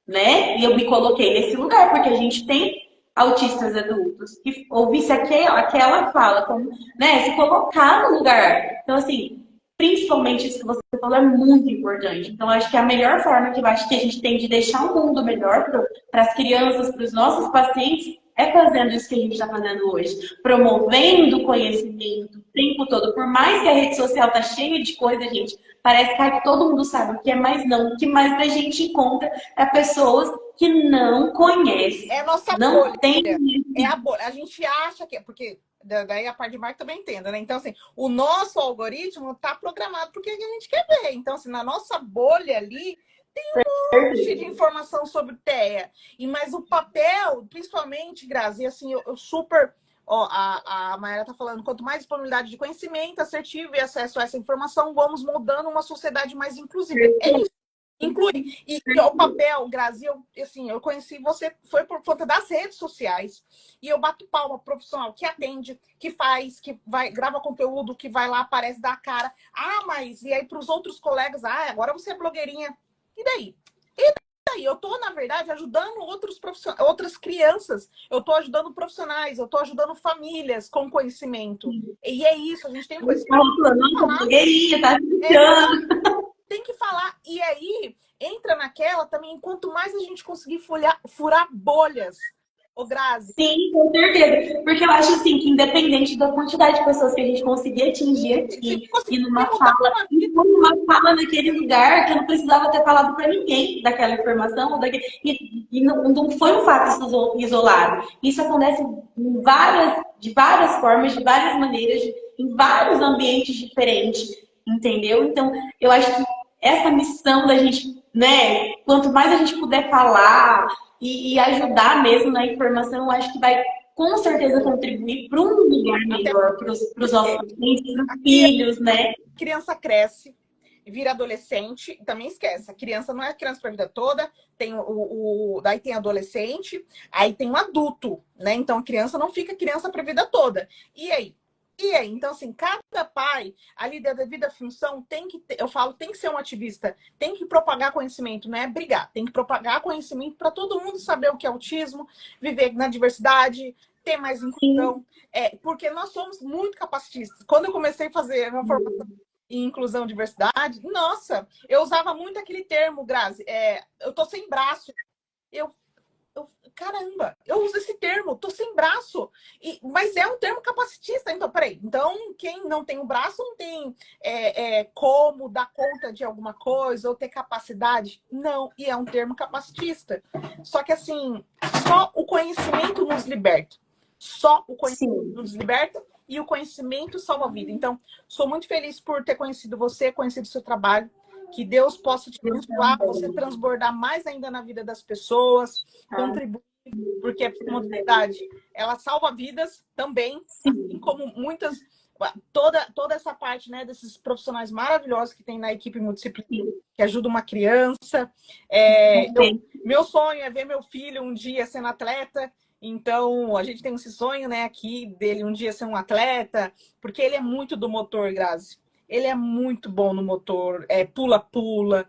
né? E eu me coloquei nesse lugar, porque a gente tem autistas adultos que ouvisse aquela fala, como, né? Se colocar no lugar. Então, assim, principalmente isso que você falou é muito importante. Então, acho que a melhor forma que eu acho que a gente tem de deixar um mundo melhor para as crianças, para os nossos pacientes, é fazendo isso que a gente está fazendo hoje. Promovendo conhecimento o tempo todo. Por mais que a rede social tá cheia de coisa, gente, parece que todo mundo sabe o que é, mais não. O que mais a gente encontra é pessoas que não conhecem. É a nossa Não bolha. tem. É a bolha. A gente acha que... Porque daí a parte de marketing também entenda, né? Então, assim, o nosso algoritmo está programado porque a gente quer ver. Então, assim, na nossa bolha ali, tem um monte de informação sobre TEA. Mas o papel, principalmente, Grazi, assim, eu super... Ó, a Mayara tá falando, quanto mais disponibilidade de conhecimento assertivo e acesso a essa informação, vamos moldando uma sociedade mais inclusiva. É isso. Inclui. E o papel, Grazi, assim, eu conheci você, foi por conta das redes sociais. E eu bato palma profissional que atende, que faz, que vai, grava conteúdo, que vai lá, aparece, dá a cara. Ah, mas e aí para os outros colegas, agora você é blogueirinha. E daí? Eu tô, na verdade, ajudando outras crianças. Eu tô ajudando profissionais, eu tô ajudando famílias com conhecimento. E é isso, a gente tem coisa. Blogueirinha, tá brincando. Tem que falar. E aí, entra naquela também, quanto mais a gente conseguir furar bolhas, ô Grazi. Sim, com certeza. Porque eu acho assim que independente da quantidade de pessoas que a gente conseguir atingir aqui e numa fala naquele lugar que eu não precisava ter falado para ninguém daquela informação, e não foi um fato isolado. Isso acontece de várias formas, de várias maneiras, em vários ambientes diferentes, entendeu? Então, eu acho que essa missão da gente, né, quanto mais a gente puder falar e ajudar mesmo na informação, eu acho que vai com certeza contribuir para um lugar melhor para os nossos filhos, para os filhos, né? A criança cresce, vira adolescente, e também esquece, a criança não é criança para a vida toda, tem daí tem adolescente, aí tem um adulto, né? Então a criança não fica criança para a vida toda. E aí? Então, assim, cada pai, ali da devida função, tem que ter, eu falo, tem que ser um ativista, tem que propagar conhecimento, não é brigar, tem que propagar conhecimento para todo mundo saber o que é autismo, viver na diversidade, ter mais inclusão, porque nós somos muito capacitistas. Quando eu comecei a fazer uma formação em inclusão e diversidade, nossa, eu usava muito aquele termo, Grazi, eu tô sem braço. Caramba, eu uso esse termo, tô sem braço. Mas é um termo capacitista. Então, peraí. Então, quem não tem um braço não tem como dar conta de alguma coisa ou ter capacidade? Não, e é um termo capacitista. Só que, assim, só o conhecimento nos liberta. Só o conhecimento nos liberta e o conhecimento salva a vida. Então, sou muito feliz por ter conhecido você, conhecido o seu trabalho. Que Deus possa te abençoar, você transbordar mais ainda na vida das pessoas, contribuir, porque a psicomotricidade, ela salva vidas também, assim como muitas, toda essa parte, né, desses profissionais maravilhosos que tem na equipe multidisciplinar, que ajuda uma criança. Meu sonho é ver meu filho um dia sendo atleta. Então, a gente tem esse sonho, né, aqui dele um dia ser um atleta, porque ele é muito do motor, Grazi. Ele é muito bom no motor, pula-pula.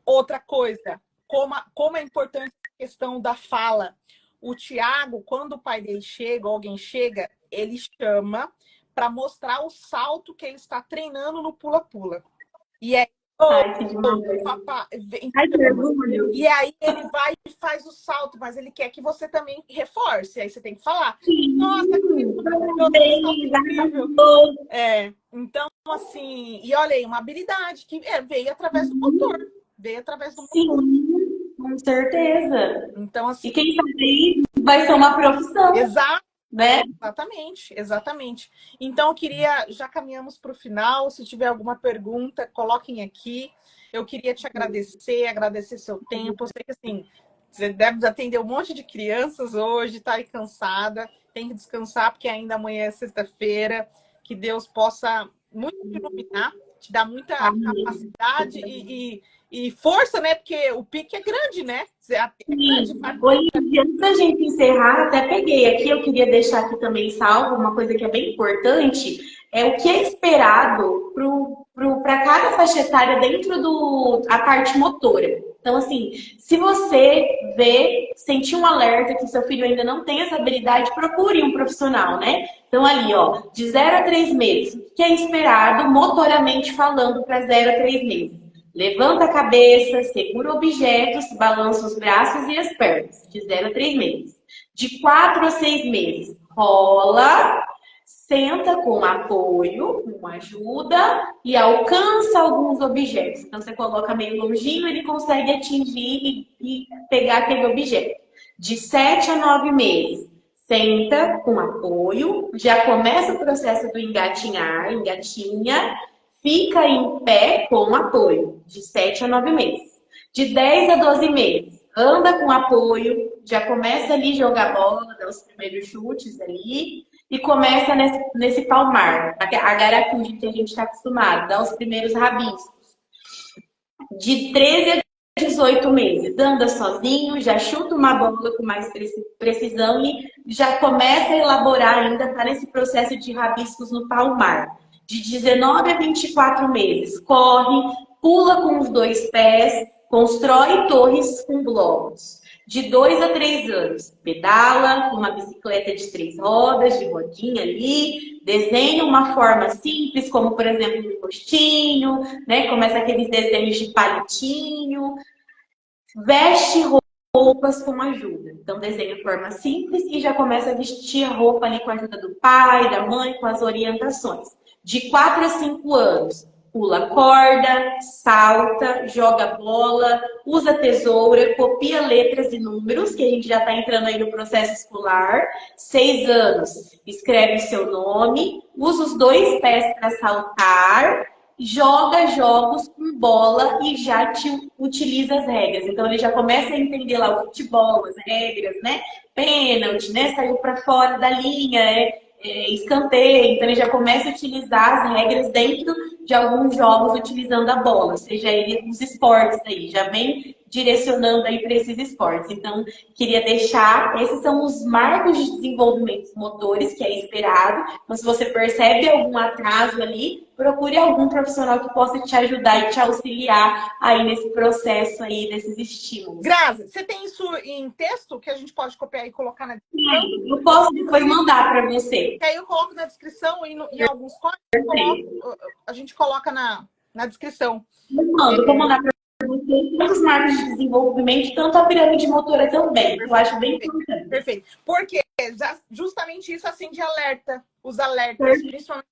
Outra coisa, como é importante a questão da fala. O Thiago, quando o pai dele chega, ou alguém chega, ele chama para mostrar o salto que ele está treinando no pula-pula. E Ai, que demais. Papá, Ai, que orgulho. e aí ele vai e faz o salto, mas ele quer que você também reforce. Aí você tem que falar. Nossa, que Sim, maravilhoso, que salto parabéns, incrível. arrasou. Então, assim, e olha aí, uma habilidade que veio através do motor. Veio através do motor. Sim, com certeza. Então, E assim, quem sabe vai ser uma profissão, né? exatamente, exatamente. Então, eu queria, já caminhamos para o final. Se tiver alguma pergunta, coloquem aqui. Eu queria te agradecer, agradecer seu tempo. Eu sei que assim, você deve atender um monte de crianças hoje, tá aí cansada, tem que descansar, porque ainda amanhã é sexta-feira. Que Deus possa muito te iluminar, te dar muita Amém. capacidade e força, né? Porque o pique é grande, né? É grande, Sim. Olivia, antes da gente encerrar, até peguei aqui, eu queria deixar aqui também salvo uma coisa que é bem importante, é o que é esperado para cada faixa etária dentro a parte motora. Então, assim, se você sentir um alerta que seu filho ainda não tem essa habilidade, procure um profissional, né? Então, ali, ó, de 0 a 3 meses, o que é esperado motoramente falando para 0 a 3 meses? Levanta a cabeça, segura objetos, balança os braços e as pernas, de 0 a 3 meses. De 4 a 6 meses, rola, senta com apoio, com ajuda e alcança alguns objetos. Então, você coloca meio longinho, ele consegue atingir e pegar aquele objeto. De 7 a 9 meses, senta com apoio, já começa o processo do engatinhar, engatinha, fica em pé com apoio, de 7 a 9 meses. De 10 a 12 meses, anda com apoio, já começa ali a jogar bola, dar os primeiros chutes ali, e começa nesse palmar, a garacuja que a gente está acostumado, dar os primeiros rabiscos. De 13 a 18 meses, anda sozinho, já chuta uma bola com mais precisão e já começa a elaborar ainda, está nesse processo de rabiscos no palmar. De 19 a 24 meses, corre, pula com os 2 pés, constrói torres com blocos. De 2 a 3 anos, pedala uma bicicleta de 3 rodas, de rodinha ali, desenha uma forma simples, como por exemplo um rostinho, né? Começa aqueles desenhos de palitinho, veste roupas com ajuda. Então desenha forma simples e já começa a vestir a roupa ali com a ajuda do pai, da mãe, com as orientações. De 4 a 5 anos, pula corda, salta, joga bola, usa tesoura, copia letras e números, que a gente já está entrando aí no processo escolar. 6 anos, escreve o seu nome, usa os 2 pés para saltar, joga jogos com bola e já utiliza as regras. Então ele já começa a entender lá o futebol, as regras, né? Pênalti, né? Saiu para fora da linha, escanteio. Então ele já começa a utilizar as regras dentro de alguns jogos utilizando a bola, seja ele os esportes aí, já vem direcionando aí para esses esportes. Então, queria deixar, esses são os marcos de desenvolvimento motores que é esperado. Então, se você percebe algum atraso ali, procure algum profissional que possa te ajudar e te auxiliar aí nesse processo aí, desses estímulos. Grazi, você tem isso em texto que a gente pode copiar e colocar na descrição? Sim, eu posso depois mandar para você. E aí eu coloco na descrição e em alguns códigos a gente coloca na descrição. Vou mandar para você tantos marcos de desenvolvimento, tanto a pirâmide motora também. Eu acho bem importante. Perfeito. Porque justamente isso acende alerta. Os alertas, principalmente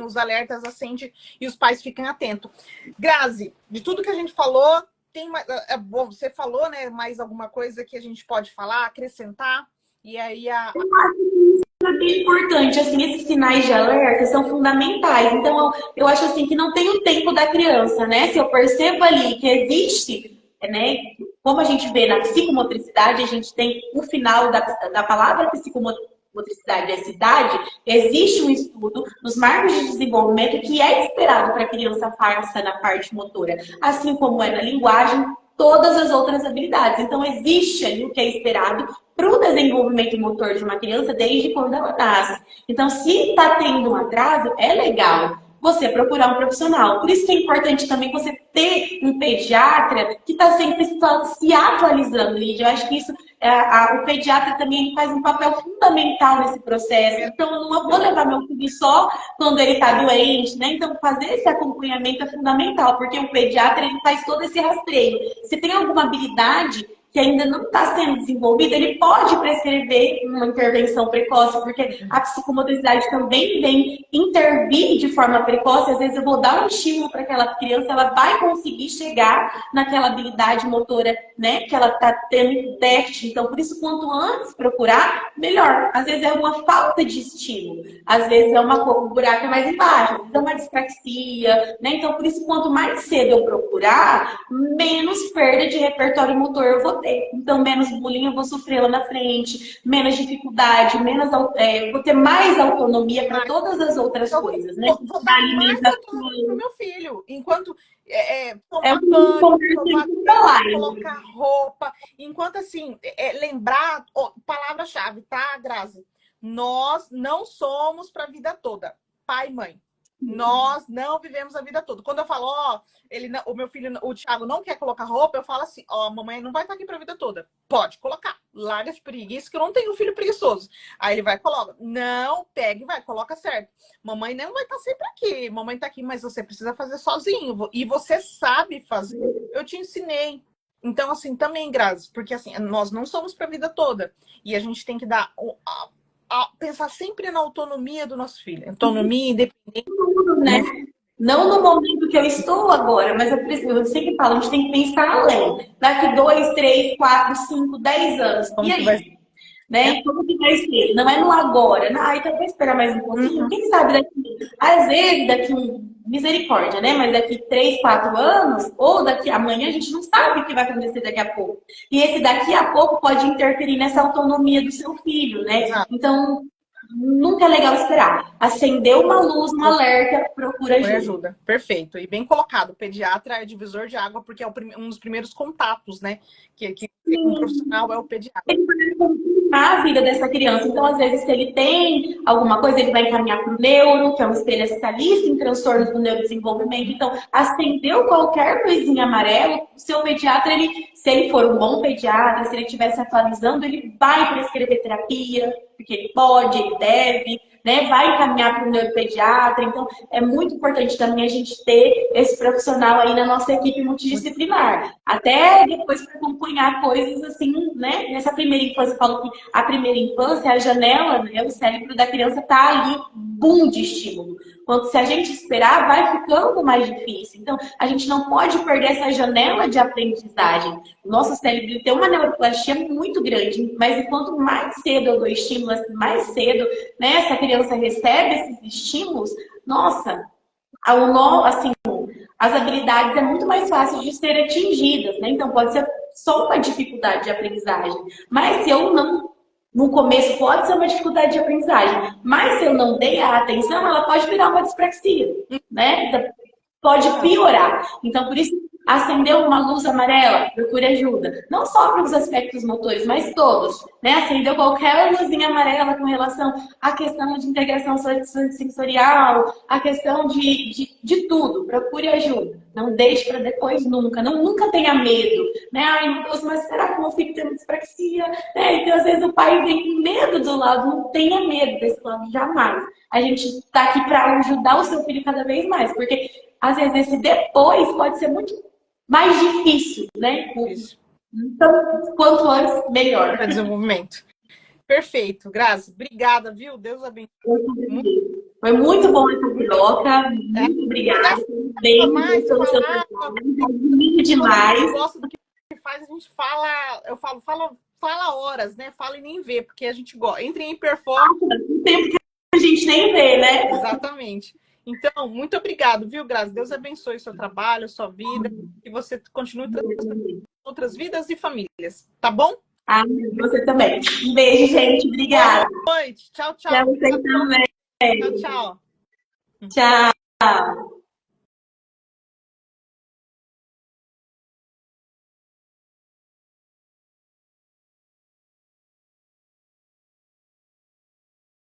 os alertas acende e os pais ficam atentos. Grazi, de tudo que a gente falou, tem mais, bom, você falou, né? Mais alguma coisa que a gente pode falar, acrescentar? E aí Eu acho que isso é bem importante, assim, esses sinais de alerta são fundamentais. Então, eu acho assim que não tem o tempo da criança, né? Se eu percebo ali que existe, né? Como a gente vê na psicomotricidade, a gente tem o final da palavra psicomotricidade, essa idade, existe um estudo nos marcos de desenvolvimento que é esperado para a criança faça na parte motora, assim como é na linguagem, todas as outras habilidades. Então, existe ali o que é esperado para o desenvolvimento motor de uma criança desde quando ela nasce. Então, se está tendo um atraso, é legal. você procurar um profissional. Por isso que é importante também você ter um pediatra que está sempre se atualizando, Lídia. Eu acho que isso, o pediatra também faz um papel fundamental nesse processo. Então, eu não vou levar meu filho só quando ele está doente, né? Então, fazer esse acompanhamento é fundamental, porque o pediatra ele faz todo esse rastreio. Se tem alguma habilidade que ainda não está sendo desenvolvida, ele pode prescrever uma intervenção precoce, porque a psicomotricidade também vem intervir de forma precoce. Às vezes eu vou dar um estímulo para aquela criança, ela vai conseguir chegar naquela habilidade motora, né, que ela está tendo déficit. Então, por isso, quanto antes procurar, melhor. Às vezes é uma falta de estímulo, às vezes é um buraco mais embaixo, às vezes é uma dispraxia, né? Então, por isso, quanto mais cedo eu procurar, menos perda de repertório motor eu vou ter. Então, menos bullying eu vou sofrer lá na frente, menos dificuldade, vou ter mais autonomia para todas as outras coisas, né? Vou dar mais autonomia pro meu filho. Enquanto tomar banho, colocar roupa. Enquanto, assim, lembrar... palavra-chave, tá, Grazi? Nós não somos para a vida toda. Pai e mãe. Nós não vivemos a vida toda. Quando eu falo, o meu filho, o Thiago, não quer colocar roupa, eu falo assim, mamãe não vai estar aqui pra vida toda. Pode colocar. Larga de preguiça, que eu não tenho filho preguiçoso. Aí ele vai e coloca. Não, pega e vai, coloca certo. Mamãe não vai estar sempre aqui. Mamãe tá aqui, mas você precisa fazer sozinho. E você sabe fazer. Eu te ensinei. Então, assim, também, Grazi, porque assim, nós não somos pra vida toda. E a gente tem que dar... pensar sempre na autonomia do nosso filho. Autonomia, independência. Né? Não no momento que eu estou agora, mas eu sempre falo, a gente tem que pensar além. Daqui 2, 3, 4, 5, 10 anos. Como e que vai aí? Né? Como que vai ser? Não é no agora. Então vou esperar mais um pouquinho. Quem sabe às vezes misericórdia, né? Mas daqui 3, 4 anos, ou daqui amanhã, a gente não sabe o que vai acontecer daqui a pouco. E esse daqui a pouco pode interferir nessa autonomia do seu filho, né? Exato. Então, nunca é legal esperar. Acendeu uma luz, um alerta, procura ajuda. Perfeito. E bem colocado. O pediatra é divisor de água, porque é um dos primeiros contatos, né? Que um profissional é o pediatra. Ele vai complicar a vida dessa criança. Então, às vezes, se ele tem alguma coisa, ele vai encaminhar para o neuro, que é um especialista em transtornos do neurodesenvolvimento. Então, acendeu qualquer luzinha amarela, o seu pediatra, se ele for um bom pediatra, se ele estiver se atualizando, ele vai prescrever terapia, porque ele pode, ele deve, né? Vai encaminhar para o neuropediatra. Então, é muito importante também a gente ter esse profissional aí na nossa equipe multidisciplinar. Até depois para acompanhar coisas assim, né? Nessa primeira infância, eu falo que a primeira infância, a janela, né? O cérebro da criança tá ali, boom de estímulo. Quando se a gente esperar, vai ficando mais difícil. Então, a gente não pode perder essa janela de aprendizagem. O nosso cérebro tem uma neuroplastia muito grande, mas quanto mais cedo eu dou estímulo, mais cedo, né, essa criança recebe esses estímulos, nossa, assim, as habilidades é muito mais fácil de serem atingidas, né? Então, pode ser só uma dificuldade de aprendizagem. Mas se eu não... No começo pode ser uma dificuldade de aprendizagem, mas se eu não dei a atenção, ela pode virar uma dispraxia, né? Pode piorar. Então, por isso, acendeu uma luz amarela, procure ajuda. Não só para os aspectos motores, mas todos. Né? Acendeu qualquer luzinha amarela com relação à questão de integração sensorial, a questão de tudo. Procure ajuda. Não deixe para depois nunca. Nunca tenha medo. Né? Ai, meu Deus, mas será que meu filho tem dispraxia? Né? Então, às vezes, o pai vem com medo do lado. Não tenha medo desse lado, jamais. A gente está aqui para ajudar o seu filho cada vez mais. Porque, às vezes, esse depois pode ser muito mais difícil, né? Isso. Então, quanto antes, melhor. Para desenvolvimento. Perfeito, Grazi. Obrigada, viu? Deus abençoe. Foi muito bom essa troca. Muito obrigada. Bem, pelo seu trabalho. Demais. Eu gosto do que faz, a gente fala, eu falo, fala horas, né? Fala e nem vê, porque a gente gosta. Entra em performance. Um tempo que a gente nem vê, né? Exatamente. Então, muito obrigado, viu, Grazi? Deus abençoe o seu trabalho, a sua vida, e você continue transformando outras vidas e famílias, tá bom? Você também. Um beijo, gente. Obrigada. Boa noite. Tchau, tchau. Pra você também. Tchau, tchau. Tchau.